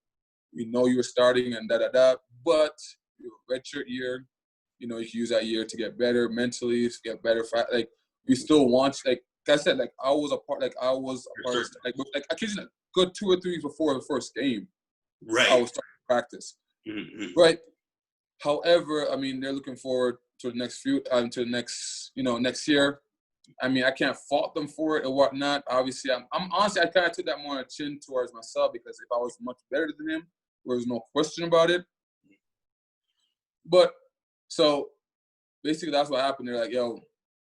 we know you were starting and but your redshirt year, you can use that year to get better mentally, to get better. Like we still want, like I said, like I was a part of, like I kid you not, good 2 or 3 weeks before the first game, right? I was starting to practice, right? However, they're looking forward to the next next year. I can't fault them for it or whatnot. Obviously, I'm honestly, I kind of took that more on a chin towards myself because if I was much better than him, there was no question about it. But so basically, that's what happened. They're like, "Yo,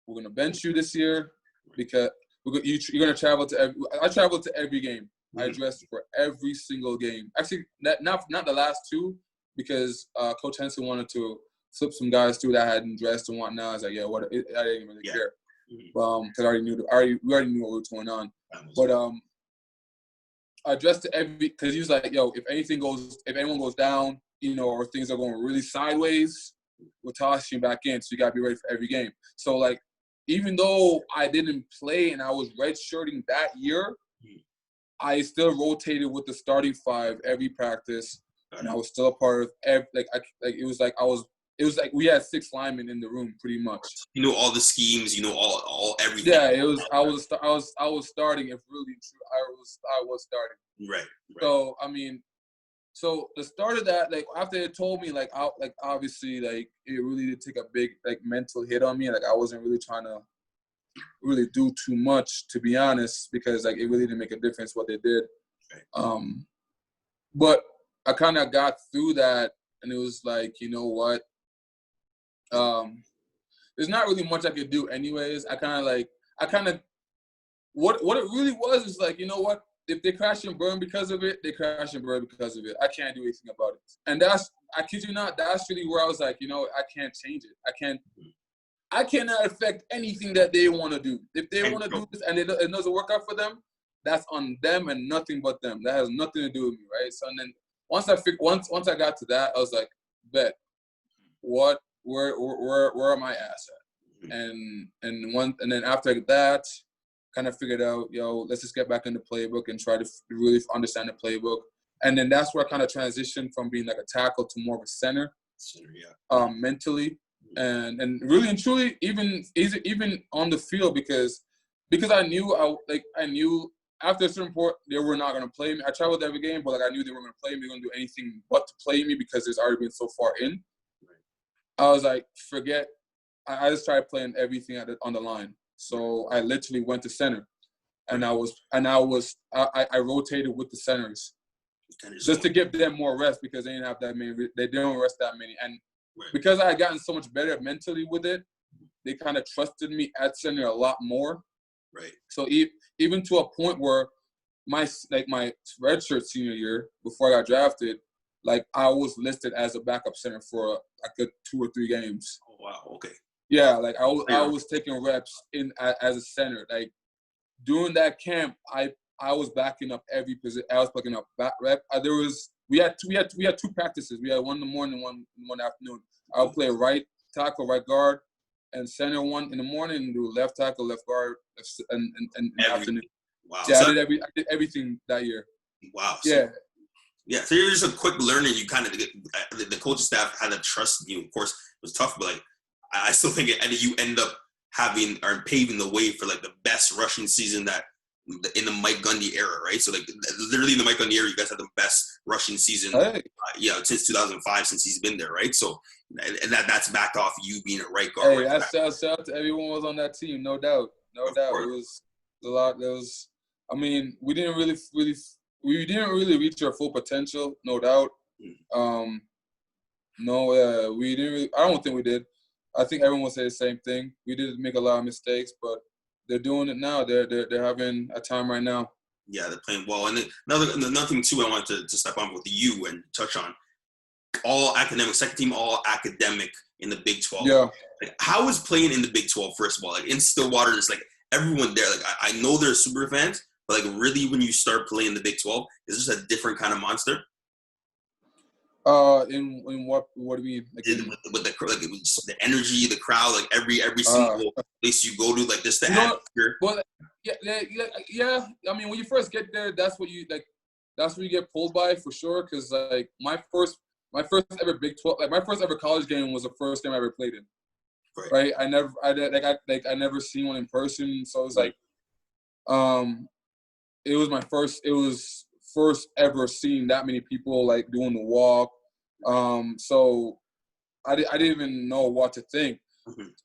we're gonna bench you this year because you're gonna travel to I traveled to every game. I dressed for every single game. Actually, not the last 2 because Coach Henson wanted to flip some guys too that hadn't dressed and whatnot. I was like, yeah, I didn't really care. Because we already knew what was going on. But I dressed to every, because he was like, yo, if anyone goes down, or things are going really sideways, we'll toss you back in. So you gotta be ready for every game. So like, even though I didn't play and I was redshirting that year, I still rotated with the starting 5 every practice, and I was still a part of it was like we had 6 linemen in the room pretty much. You know all the schemes, all everything. Yeah, it was. I was starting. If really true, I was starting. Right. So so the start of that, like after they told me, obviously, like it really did take a big mental hit on me. Like I wasn't really trying to really do too much, to be honest, because it really didn't make a difference what they did. Right. But I kind of got through that, and it was like, you know what? There's not really much I could do anyways. I kind of what it really was is like, you know what? If they crash and burn because of it, they crash and burn because of it. I can't do anything about it. And I kid you not, that's really where I was like, you know, I can't change it. I cannot affect anything that they want to do. If they want to do this and it doesn't work out for them, that's on them and nothing but them. That has nothing to do with me, right? So and then once I got to that, I was like, bet, where am I ass at? And then after that, kind of figured out, let's just get back in the playbook and try to really understand the playbook. And then that's where I kind of transitioned from being like a tackle to more of a center, mentally. And really and truly, even on the field, because I knew after a certain point they were not going to play me. I traveled every game, but like I knew they weren't going to play me. They were going to do anything but to play me because there's already been so far in. I was like, forget. I just tried playing everything on the line. So I literally went to center, and I rotated with the centers just to give them more rest because they didn't have that many. They didn't rest that many, and because I had gotten so much better mentally with it, they kind of trusted me at center a lot more. Right. So even to a point where my redshirt senior year before I got drafted, like I was listed as a backup center for a good 2 or 3 games. Oh wow. Okay. Yeah, like I was taking reps as a center. Like during that camp, I was backing up every position. I was picking up back rep. We had 2 practices. We had one in the morning, one afternoon. I would play right tackle, right guard, and center one in the morning, and do left tackle, left guard, and afternoon. Wow. Yeah, I did everything that year. Wow. Yeah. Yeah, so you're just a quick learner. You kind of the coaching staff had to trust you. Of course, it was tough, but like I still think you end up having or paving the way for like the best rushing season that in the Mike Gundy era, right? So like literally in the Mike Gundy era, you guys had the best rushing season, since 2005, since he's been there, right? So and that's backed off you being a right guard. Hey, shout out to everyone who was on that team, no doubt. It was a lot. I mean, we didn't really reach our full potential, no doubt. We didn't really, I don't think we did. I think everyone would say the same thing. We did make a lot of mistakes, but they're doing it now. They're having a time right now. Yeah, they're playing well. And another thing too, I wanted to step on with you and touch on all academic, second team all academic in the Big 12. Yeah. Like, how is playing in the Big 12? First of all, like in Stillwater, it's like everyone there. Like I know they're super fans, but like really, when you start playing the Big 12, is this a different kind of monster? In what do we mean? With the energy, the crowd, like every single place you go to, like just the atmosphere. Well, yeah. I mean, when you first get there, that's what you get pulled by for sure. Because like my first ever Big 12, like my first ever college game was the first game I ever played in. Right? I never seen one in person, so it was like, it was first ever seeing that many people like doing the walk. So I didn't even know what to think.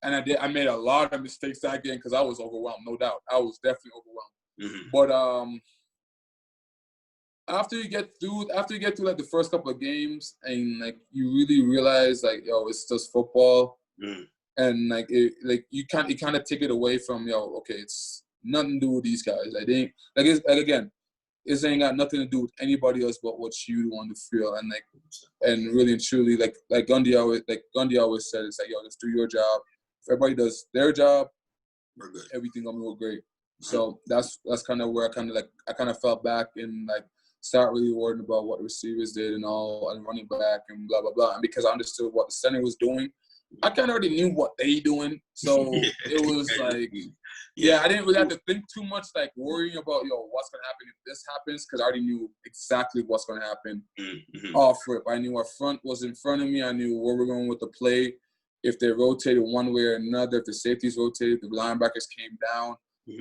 And I made a lot of mistakes that game because I was overwhelmed, no doubt. I was definitely overwhelmed. But after you get through like the first couple of games and like you really realize like, it's just football. And like you kind of take it away from, okay, it's nothing to do with these guys. I think it ain't got nothing to do with anybody else but what you do on the field. And really and truly, like Gundy always said, it's like, just do your job. If everybody does their job, we're good. Everything gonna go great. So that's kind of where I kind of fell back and like start really worrying about what the receivers did and all, and running back and blah blah blah. And because I understood what the center was doing, I kind of already knew what they doing. So it was like, I didn't really have to think too much, like worrying about, what's going to happen if this happens, because I already knew exactly what's going to happen off rip. I knew our front was in front of me. I knew where we're going with the play. If they rotated one way or another, if the safeties rotated, the linebackers came down.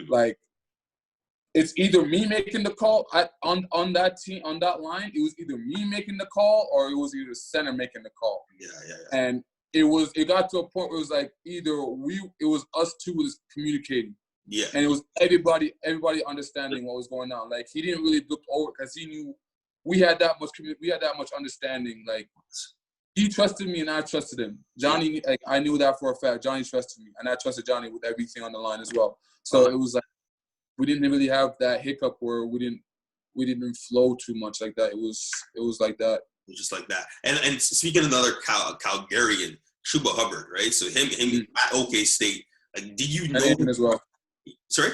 Like, it's either me making the call on that team, on that line. It was either me making the call or it was either center making the call. And it got to a point where it was like it was us two was communicating. Yeah. And it was everybody understanding what was going on. Like he didn't really look over because he knew we had that much understanding. Like he trusted me and I trusted him. Johnny, like I knew that for a fact. Johnny trusted me and I trusted Johnny with everything on the line as well. So it was like we didn't really have that hiccup where we didn't flow too much like that. It was like that. Just like that. And speaking of another Calgarian, Chuba Hubbard, right? So him at OK State. Like, did you know? And Eamon as well. Sorry.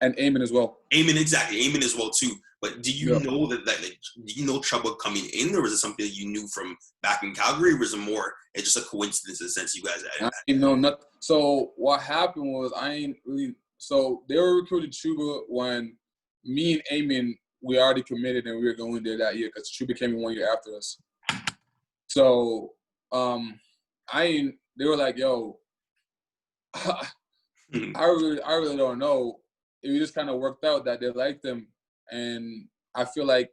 And Eamon as well. Eamon, exactly. Eamon as well too. But do you know that like, do you know Chuba coming in, or was it something that you knew from back in Calgary, or was it more just a coincidence in the sense you guys had? Not. So what happened was I ain't really. So they were recruiting Chuba when me and Eamon, we already committed and we were going there that year because Chuba came in 1 year after us. So they were like, yo, I really don't know. It just kind of worked out that they liked him, and I feel like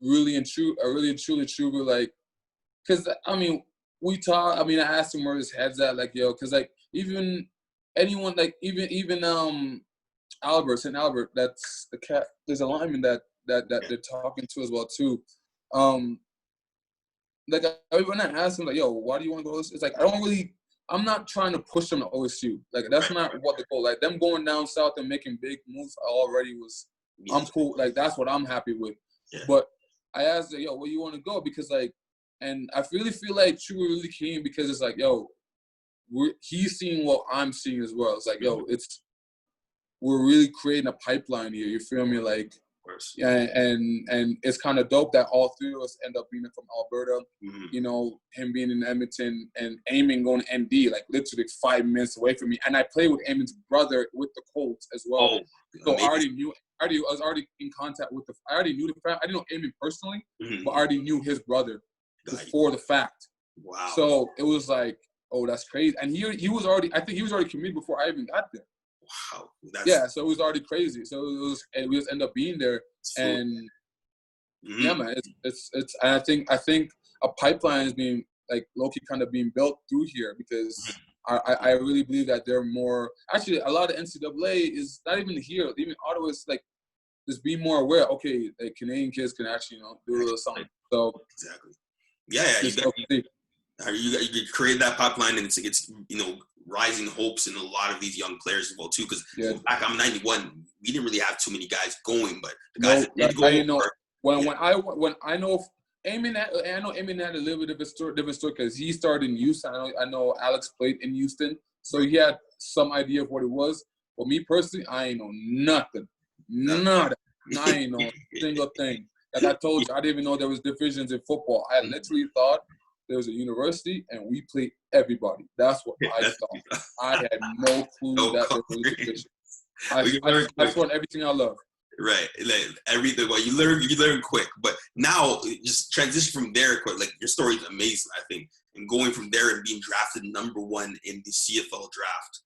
really and truly Chuba, like, because I mean we talk. I mean I asked him where his head's at, like, yo, because like even anyone like even Albert, St. Albert, that's the cat. There's a lineman that they're talking to as well too. Like when I asked him, like, yo, why do you want to go? It's like I'm not trying to push them to OSU. Like that's not what the goal. Like them going down south and making big moves already was. I'm cool. Like that's what I'm happy with. Yeah. But I asked, yo, where you want to go? Because like, and I really feel like Chuba really came because it's like, yo, he's seeing what I'm seeing as well. It's like, yo, we're really creating a pipeline here. You feel me? Like, yeah, and it's kind of dope that all three of us end up being from Alberta. Mm-hmm. You know, him being in Edmonton and Eamon going to ND, like literally 5 minutes away from me. And I played with Eamon's brother with the Colts as well. So I was already in contact with I already knew the fact. I didn't know Eamon personally, but I already knew his brother before the fact. Wow. So it was like, oh, that's crazy. And he was already, I think he was already committed before I even got there. Wow. So it was already crazy. So and we just end up being there. And yeah, man, it's and I think a pipeline is being like low-key kind of being built through here because I really believe that they're more actually a lot of NCAA is not even here. Even Ottawa is like just be more aware. Okay, like Canadian kids can actually do a little something. So exactly. You create that pipeline and it's rising hopes in a lot of these young players as well too. Because back I'm 91, we didn't really have too many guys going, but the guys that did go. When I know Eamon had a little bit of a different story because he started in Houston. I know Alex played in Houston, so he had some idea of what it was. But me personally, I ain't know nothing. Nothing. I ain't know a single thing. Like I told you, I didn't even know there was divisions in football. I literally thought there was a university and we played everybody. That's what I thought. I had no clue that there was a division. I just want everything I love. Right, like everything. Well, you learn quick, but now just transition from there quick. Like your story is amazing, I think, and going from there and being drafted #1 in the CFL draft,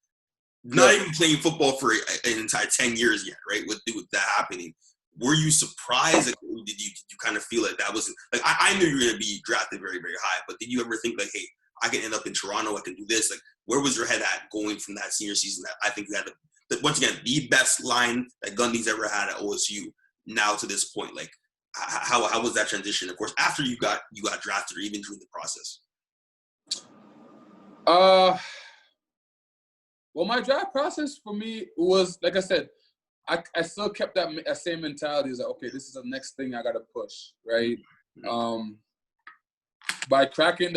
not even playing football for an entire 10 years yet, right? With that happening, were you surprised? Like, did you kind of feel like that was like I knew you were going to be drafted very, very high, but did you ever think like, hey, I can end up in Toronto, I can do this? Like, where was your head at going from that senior season? That I think you had once again, the best line that Gundy's ever had at OSU now to this point. Like, how was that transition? Of course, after you got drafted, or even during the process. Well, my draft process for me was like I said, I still kept that same mentality. Is like, okay, this is the next thing I gotta push, right? By cracking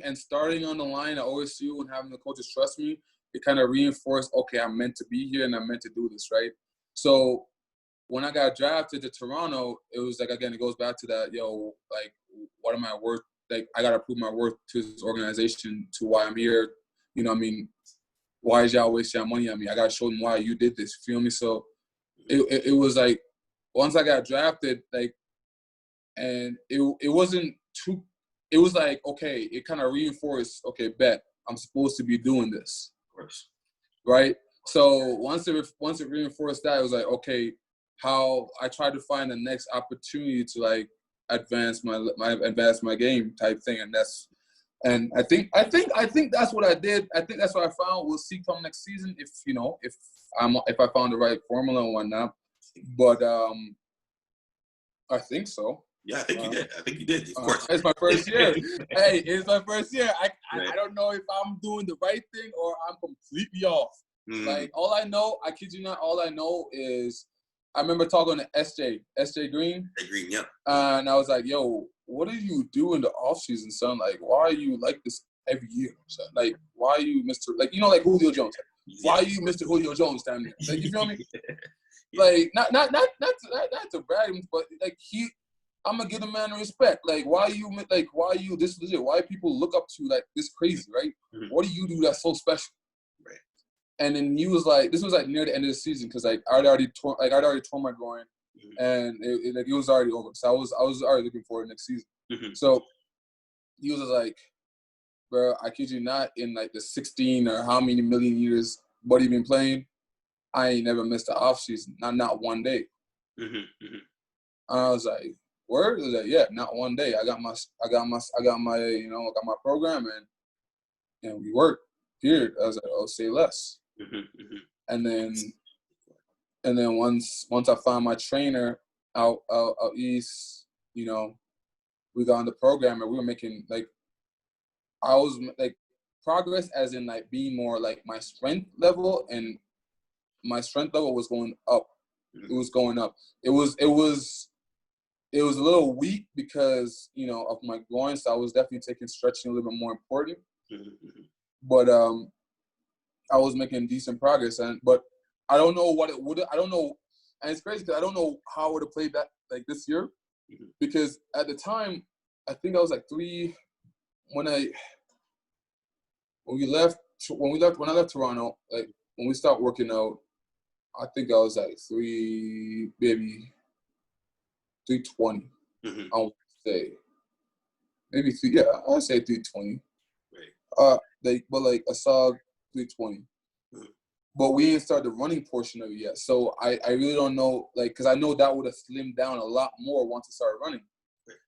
and starting on the line at OSU and having the coaches trust me, it kind of reinforced, okay, I'm meant to be here and I'm meant to do this, right? So when I got drafted to Toronto, it was like, again, it goes back to that, like, what am I worth? Like, I got to prove my worth to this organization, to why I'm here. You know what I mean? Why is y'all wasting your money on me? I got to show them why you did this, feel me? So it was like, once I got drafted, like, and it wasn't too, it was like, okay, it kind of reinforced, okay, bet, I'm supposed to be doing this. Right. So once it reinforced that, it was like, okay, how I tried to find the next opportunity to like advance my game type thing, and I think that's what I did. I think that's what I found. We'll see come next season if I found the right formula and whatnot. But I think so. Yeah, I think you did. I think you did. Of course. It's my first year. Hey, it's my first year. I don't know if I'm doing the right thing or I'm completely off. Like, all I know, I kid you not, all I know is I remember talking to SJ Green. Green, yeah. And I was like, yo, what do you do in the off season, son? Like, why are you like this every year, son? Like, why are you Mr. Like, you know, like Julio Jones. Why are you Mr. Julio Jones down there? Like, you feel me? Like, not to brag him, but like I'm gonna give the man respect. Like, why are you this legit? Why people look up to you like this crazy, right? What do you do that's so special? Right. And then he was like, this was like near the end of the season because like I'd already torn my groin, and it was already over. So I was already looking for it next season. So he was like, bro, I kid you not, in like the 16 or how many million years Buddy been playing, I ain't never missed an off season, not one day. And I was like, word? He was like, yeah, not one day. I got my program and we work. Period. I was like, oh, say less. And then once I found my trainer out east, you know, we got on the program and we were making like, I was like progress as in like being more like my strength level, and my strength level was going up. It was going up. It was a little weak because, you know, of my groin, so I was definitely taking stretching a little bit more important. But I was making decent progress, but I don't know what it would. I don't know, and it's crazy because I don't know how I would have played that like this year, because at the time I think I was like 3 when I left Toronto. Like when we stopped working out, I think I was like 320. I would say maybe 3. Yeah, I'd say 320. Right. But like I saw 320. But we didn't start the running portion of it yet. So I really don't know, like, because I know that would have slimmed down a lot more once I started running.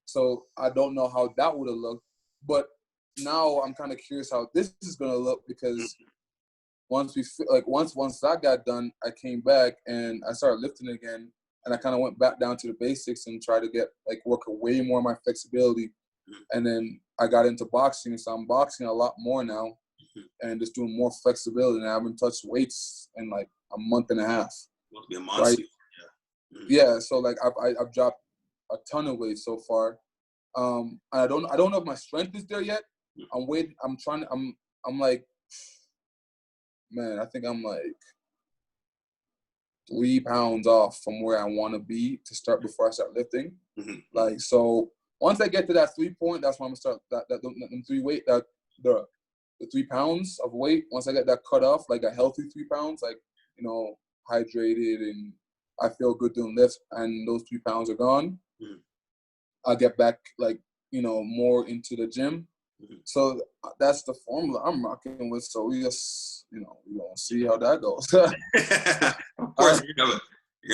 So I don't know how that would have looked. But now I'm kind of curious how this is going to look, because once that got done, I came back and I started lifting again. And I kind of went back down to the basics and tried to work way more of my flexibility. And then I got into boxing. So I'm boxing a lot more now. And just doing more flexibility. And I haven't touched weights in like a month and a half. Must be a monster. Right? Yeah. So like I've dropped a ton of weight so far. I don't know if my strength is there yet. I'm like, man, I think I'm like 3 pounds off from where I want to be to start before I start lifting. Like, so once I get to that 3 point, that's when I'm gonna start the 3 pounds of weight. Once I get that cut off, like a healthy 3 pounds, like, you know, hydrated and I feel good doing lifts, and those 3 pounds are gone, I'll get back, like, you know, more into the gym. So that's the formula I'm rocking with. So we just, you know, we're going to see how that goes. Of course, you're going to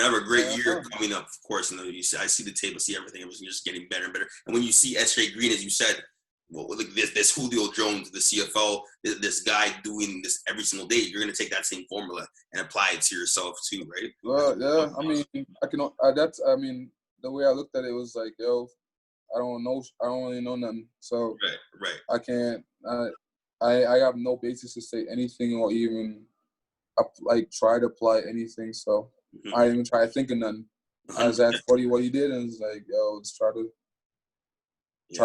have a great year coming up, of course. And then I see the tape, I see everything. Everything's just getting better and better. And when you see SJ Green, as you said, well, like this Julio Jones, the CFO, this guy doing this every single day, you're going to take that same formula and apply it to yourself too, right? Well, yeah. I mean, the way I looked at it was like, yo, I don't really know nothing. So right. I can't. I have no basis to say anything or even like try to apply anything. So I didn't even try to think of nothing. I was asked Buddy what he did, and it's like, yo, let's try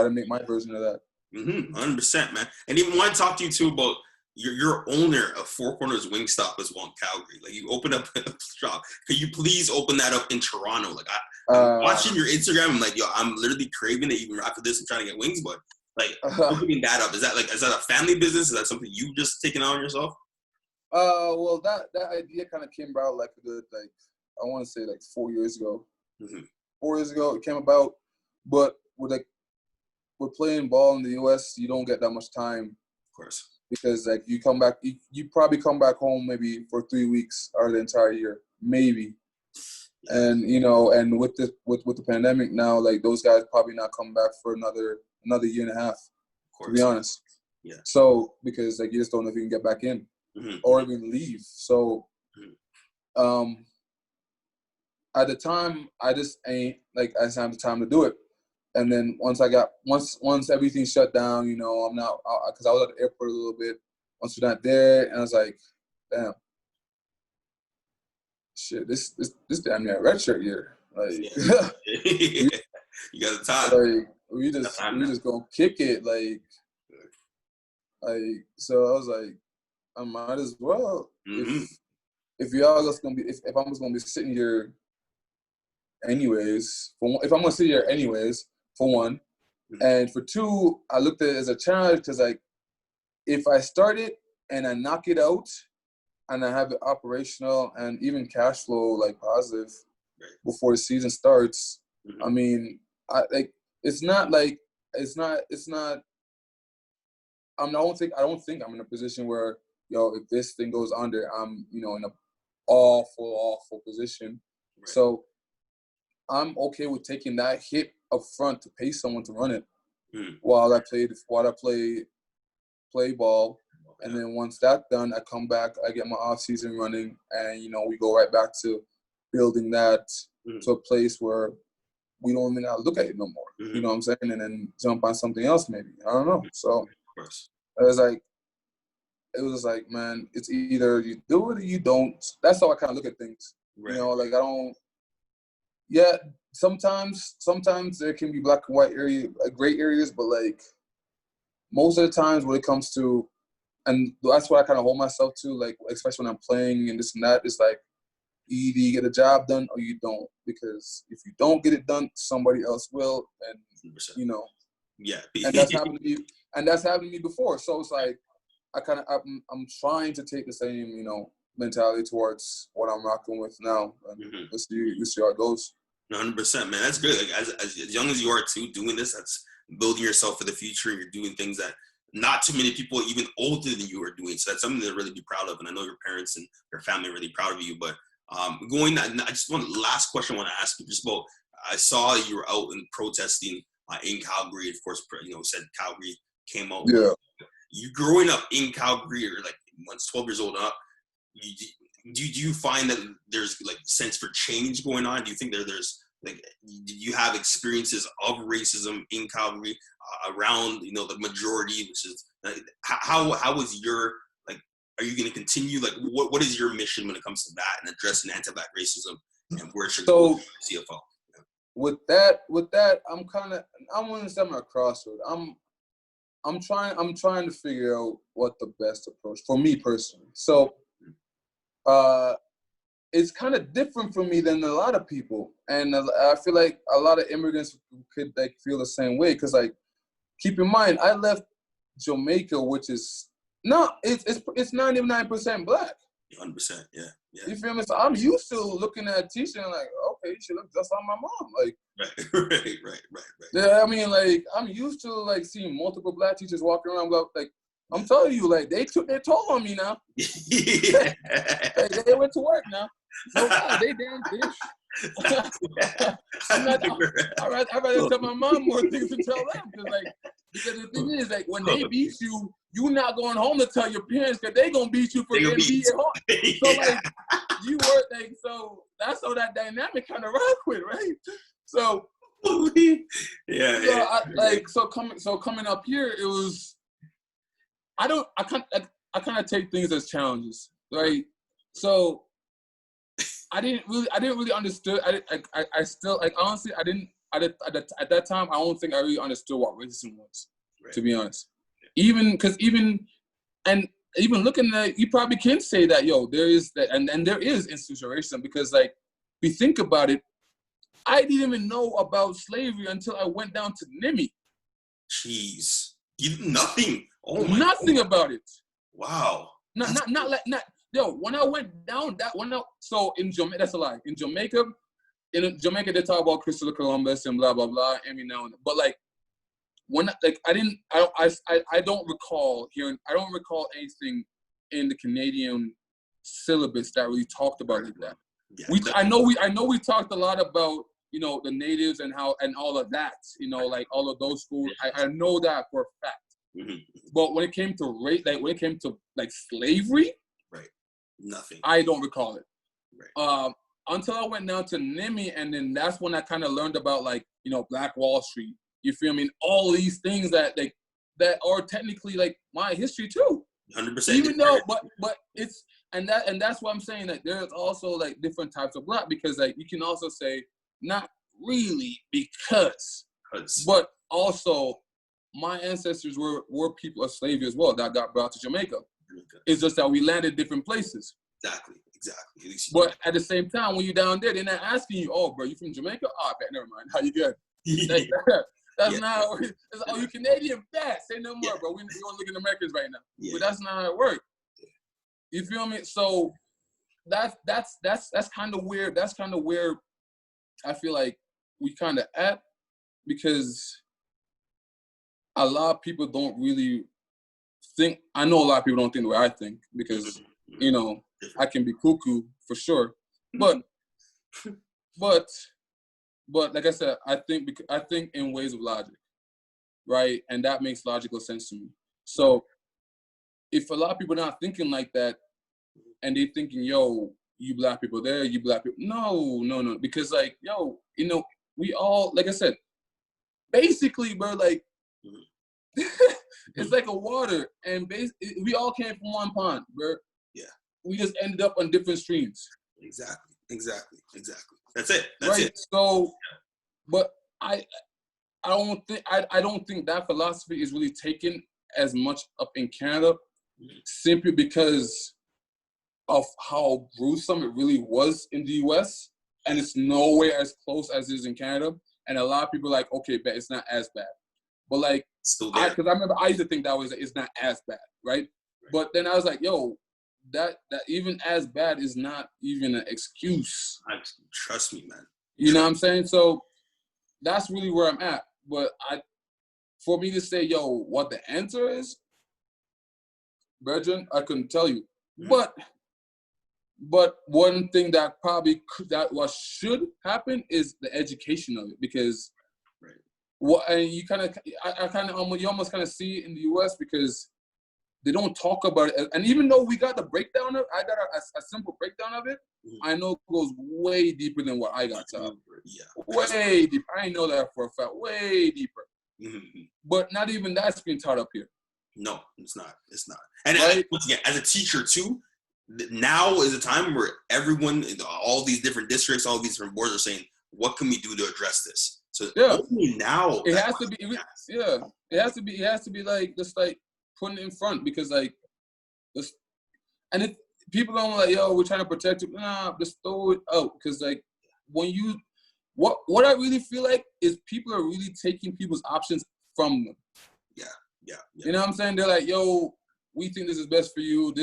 to make my version of that. 100%, man. And even want to talk to you too about your owner of Four Corners Wingstop as well in Calgary. Like, you opened up a shop. Could you please open that up in Toronto? Like, I'm watching your Instagram. I'm like, yo, I'm literally craving it even after this. I'm trying to get wings, but like opening that up, is that a family business? Is that something you've just taken on yourself? Well, that idea kind of came about like a good, like, I want to say like 4 years ago. 4 years ago it came about, but with playing ball in the U.S., you don't get that much time. Of course. Because like you come back, you probably come back home maybe for 3 weeks or the entire year, maybe. And you know, and with the pandemic now, like those guys probably not come back for another year and a half. To be honest. Yeah. So because like you just don't know if you can get back in or even leave. So, at the time I just ain't like I just have the time to do it. And then once everything shut down, you know, I'm not, because I was at the airport a little bit. Once we're not there, and I was like, damn, shit, this damn near red shirt year. Like, you got the time. Like, we just gonna kick it. Like, so I was like, I might as well. If y'all just gonna be, if I'm just gonna be sitting here anyways, if I'm gonna sit here anyways, for one, and for two, I looked at it as a challenge because, like, if I start it and I knock it out and I have it operational and even cash flow, like, positive before the season starts, I mean, I don't think I'm in a position where, if this thing goes under, I'm, in a awful position. Right. So I'm okay with taking that hit up front to pay someone to run it while I play ball. And then once that's done, I come back, I get my off season running, and, we go right back to building that to a place where we don't even have to look at it no more. You know what I'm saying? And then jump on something else maybe. I don't know. So it was like, man, it's either you do it or you don't. That's how I kind of look at things. Right. Like, I don't. Yeah, sometimes there can be black and white gray areas, but, like, most of the times when it comes to, and that's what I kind of hold myself to, like, especially when I'm playing and this and that, it's like, either you get a job done or you don't, because if you don't get it done, somebody else will, and 100%. Yeah, and that's happened to me before. So it's like, I'm trying to take the same, mentality towards what I'm rocking with now. And let's see how it goes. 100%, man. That's good. Like, as young as you are too, doing this, that's building yourself for the future. You're doing things that not too many people, even older than you, are doing. So that's something to really be proud of. And I know your parents and your family are really proud of you. But I just last question I want to ask you. Just about, I saw you were out and protesting in Calgary. Of course, said Calgary came out. Yeah. You growing up in Calgary, or like once 12 years old and up, do you find that there's, like, sense for change going on? Do you think there's like, do you have experiences of racism in Calgary around, the majority, which is, like, how is your, like, are you going to continue, like, what is your mission when it comes to that and addressing anti-black racism, and where it should go to CFO? With that, I'm on a crossroad. I'm trying to figure out what the best approach for me personally. So, it's kind of different for me than a lot of people, and I feel like a lot of immigrants could, like, feel the same way. Because, like, keep in mind, I left Jamaica, which is it's 99% black. 100%, yeah. You feel me? So I'm used to looking at a t-shirt and, like, okay, she looks just like my mom. Like, right. Yeah, I mean, like, I'm used to, like, seeing multiple black teachers walking around. Like, I'm telling you, like, they took their toll on me now. Yeah. they went to work now. No God, they damn bitch. I'd rather tell my mom more things than tell them. Because the thing is, like, when they beat you, you're not going home to tell your parents, because they going to beat you for getting beat at home. So, like, you work, like, so that's how that dynamic kind of rock with, right? So, coming up here, it was, I kind of take things as challenges, right? So I didn't really understood. I still, like, honestly, I didn't at that time. I don't think I really understood what racism was, to be honest. Even looking at, you probably can say that, there is that, and there is institutional racism, because, like, we think about it, I didn't even know about slavery until I went down to Nimi. Jeez, you nothing. Oh my nothing God. About it. Wow. When I went down so in Jamaica, that's a lie. In Jamaica, they talk about Christopher Columbus and blah blah blah every now and then. But, like, I don't recall anything in the Canadian syllabus that really talked about it. That I know we talked a lot about, the natives and how, and all of that, like, all of those schools. I know that for a fact. Mm-hmm. But when it came to slavery, right, nothing. I don't recall it. Right. Until I went down to Nimi, and then that's when I kind of learned about, like, Black Wall Street. You feel me? All these things that are technically, like, my history too. 100%. Even though, but it's and that's what I'm saying. Like there's also like different types of black, because like you can also say not really because, but also my ancestors were people of slavery as well that got brought to Jamaica. It's just that we landed different places. Exactly. But at the same time, when you're down there, they're not asking you, "Oh, bro, you from Jamaica? Oh, bet, never mind. How you good?" That's not. It's, oh, you Canadian? Bet. Say no more, bro. We don't look at Americans right now. But that's not how it works. You feel me? So that's kind of weird. That's kind of where I feel like we kind of at, because a lot of people don't really think. I know a lot of people don't think the way I think, because you know I can be cuckoo for sure, but like I said, I think in ways of logic, right? And that makes logical sense to me. So if a lot of people are not thinking like that, and they're thinking, yo, you black people there, you black people, no, because like, yo, you know, we all, like I said, basically, bro, like, it's like a water, and we all came from one pond, bro. Yeah. We just ended up on different streams. Exactly. That's it. Right. So, but I don't think that philosophy is really taken as much up in Canada, simply because of how gruesome it really was in the US, and it's nowhere as close as it is in Canada. And a lot of people are like, okay, but it's not as bad. But like, still there. Because I remember I used to think it's not as bad, right? But then I was like, yo, that even as bad is not even an excuse. Trust me, man. You know what I'm saying? So that's really where I'm at. But for me to say, yo, what the answer is, Virgin, I couldn't tell you. But one thing that should happen is the education of it, because and you almost kind of see it in the US, because they don't talk about it. And even though we got the breakdown of, I got a simple breakdown of it, I know it goes way deeper than what I got to. Way deeper. I know that for a fact. Way deeper. But not even that's being taught up here. No, it's not. And once again, as a teacher too, now is a time where everyone, all these different districts, all these different boards are saying, what can we do to address this? So only now it has to be. It has to be like just like putting it in front, because like this, and if people going like, yo, we're trying to protect it, nah, just throw it out, because like when you what I really feel like is people are really taking people's options from them. Yeah. You know what I'm saying? They're like, yo, we think this is best for you.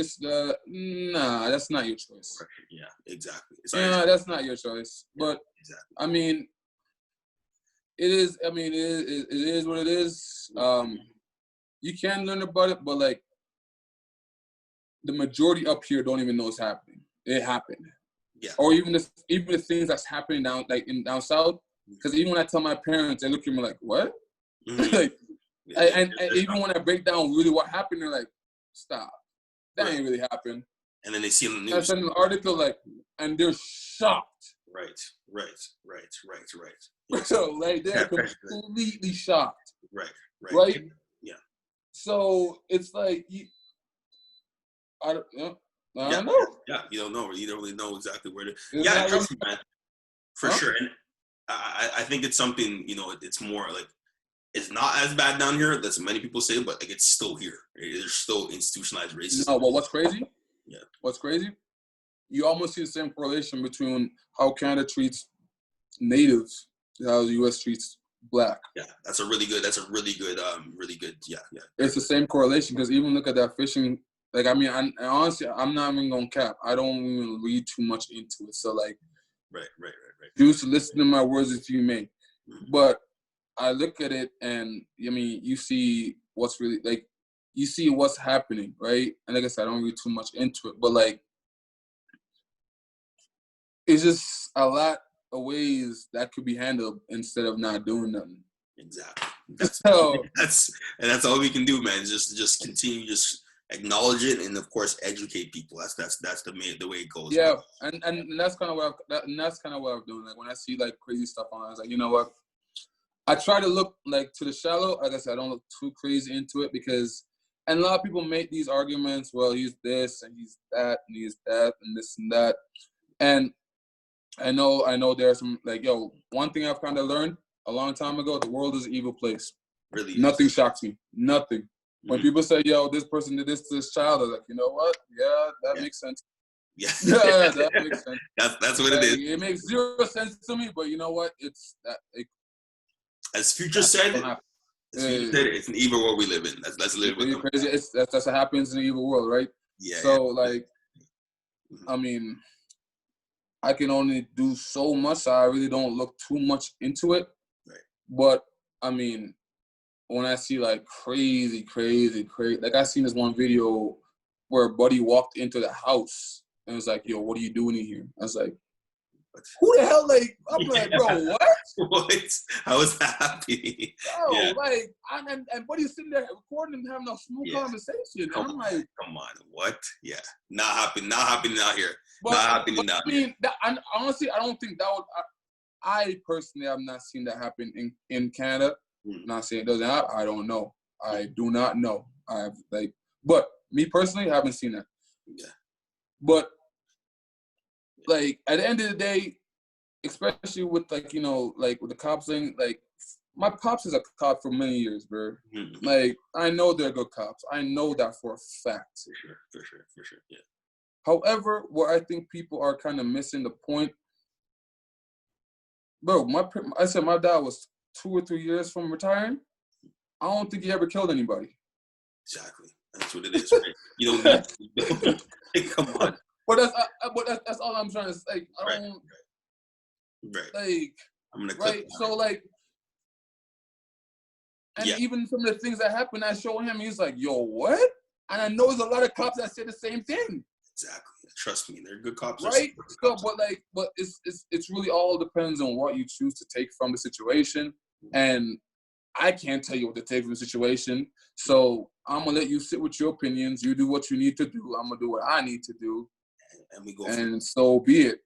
Nah, that's not your choice. Right. Yeah, exactly. That's not your choice. But exactly. I mean, it is. I mean, it is what it is. You can learn about it, but like the majority up here don't even know it's happening. It happened. Yeah. Or even the things that's happening down south. Because even when I tell my parents, they look at me like, what? Like, and even when I break down really what happened, they're like, stop. That ain't really happened. And then they see on the news. I send an article and they're shocked. Right. So like they're completely shocked. Right. Yeah. So it's like I don't know. Yeah, you don't know. You don't really know exactly where to. Yeah, trust me, man. For sure. And I think it's something, it's more like, it's not as bad down here, that's many people say, but like it's still here. There's still institutionalized racism. No, but what's crazy? Yeah. What's crazy? You almost see the same correlation between how Canada treats natives and how the US treats black. Yeah, that's a really good, yeah. It's the same correlation, because even look at that fishing. Like, I mean, honestly, I'm not even gonna cap. I don't even read too much into it. So like, right. You should listen to my words if you may. But I look at it, and I mean, you see what's really like, you see what's happening, right? And like I said, I don't read too much into it, but like, it's just a lot of ways that could be handled instead of not doing nothing. Exactly. That's all we can do, man. Just continue, just acknowledge it, and of course, educate people. That's the way it goes. Yeah, and that's kind of what I'm doing. Like when I see like crazy stuff on, I was like, you know what? I try to look like to the shallow. Like I said, I don't look too crazy into it, because And a lot of people make these arguments, well, he's this and he's that and he's that and this and that. And I know there's some, like, yo, one thing I've kind of learned a long time ago, the world is an evil place. Really? Nothing shocks me. Nothing. Mm-hmm. When people say, yo, this person did this to this child, I'm like, you know what? Yeah, that makes sense. Yeah. Yeah, that makes sense. That's what it is. It makes zero sense to me, but you know what? It's that. As Future said, it's an evil world we live in. Let's live with it. Crazy. That's what happens in the evil world, right? Yeah. So, like, I mean, I can only do so much, so I really don't look too much into it. Right. But, I mean, when I see, like, crazy, like, I seen this one video where a buddy walked into the house and was like, yo, what are you doing in here? I was like, who the hell, like, I'm like, bro, what? What? How is that happening? Bro, like, and buddy's sitting there recording and having a smooth conversation. And I'm like, come on, what? Yeah, not happening out here. But, not happening out here. Honestly, I don't think that would, I personally have not seen that happen in Canada. Not saying it doesn't happen. I don't know. I do not know. But me personally, I haven't seen that. Yeah. But, like, at the end of the day, especially with, like, you know, like, with the cops thing, like, my pops is a cop for many years, bro. Mm-hmm. Like, I know they're good cops. I know that for a fact. For sure, yeah. However, where I think people are kind of missing the point, bro, I said my dad was 2 or 3 years from retiring. I don't think he ever killed anybody. Exactly. That's what it is, right? You don't need to. Come on. But that's all I'm trying to say. I don't. Right. Like. I'm gonna. Right. So like. And even some of the things that happened, I showed him. He's like, "Yo, what?" And I know there's a lot of cops that say the same thing. Exactly. Trust me, they're good cops. Right. So, but it's really all depends on what you choose to take from the situation, and I can't tell you what to take from the situation. So I'm gonna let you sit with your opinions. You do what you need to do. I'm gonna do what I need to do. And we go. And so be it.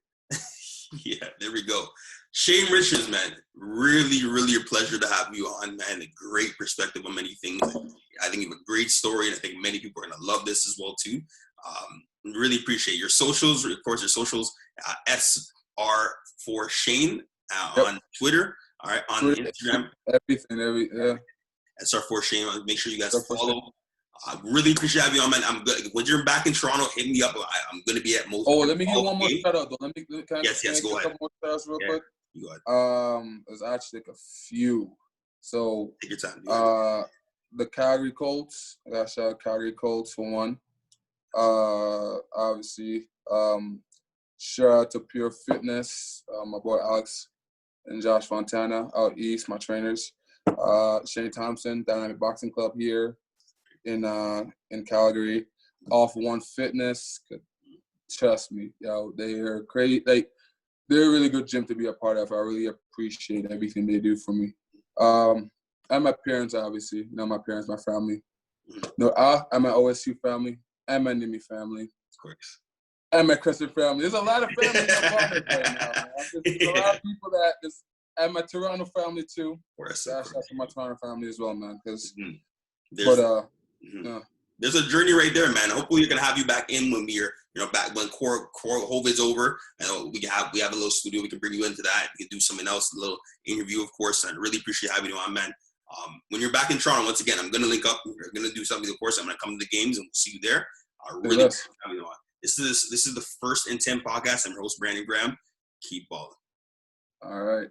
Yeah, there we go. Shane Richards, man, really, really a pleasure to have you on, man. A great perspective on many things. I think you have a great story, and I think many people are gonna love this as well too. Really appreciate your socials. Of course, your socials. SR for Shane on Twitter. All right, on Instagram. Everything. SR for Shane. Make sure you guys follow. I really appreciate having you on, man. I'm good. When you're back in Toronto, hit me up. I'm going to be at most. Oh, let me give one more shout out, though. Yes, go ahead. A couple more shout outs real quick. You go ahead. There's actually like a few. So, take your time. The Calgary Colts. I got to shout out Calgary Colts for one. Obviously, shout out to Pure Fitness, my boy Alex and Josh Fontana out east, my trainers. Shane Thompson, Dynamic Boxing Club here in Calgary. Off One Fitness, trust me, yo, they are great. Like, they're a really good gym to be a part of. I really appreciate everything they do for me. And my parents, obviously, you know, my parents, my family. No, and my OSU family, and my Nimi family, of course, and my Crescent family. There's a lot of families right now, man. There's a lot of people that is, and my Toronto family too. Shout out to my Toronto family as well, man. Because, there's a journey right there, man. Hopefully, we're gonna have you back in when we're, back when core COVID's over. And we have a little studio. We can bring you into that. We can do something else, a little interview, of course. And I really appreciate having you on, man. When you're back in Toronto, once again, I'm gonna link up. We're gonna do something, of course. I'm gonna come to the games and we'll see you there. Really appreciate having you on. This is the First and 10 podcast. I'm your host, Brandon Graham. Keep balling. All right.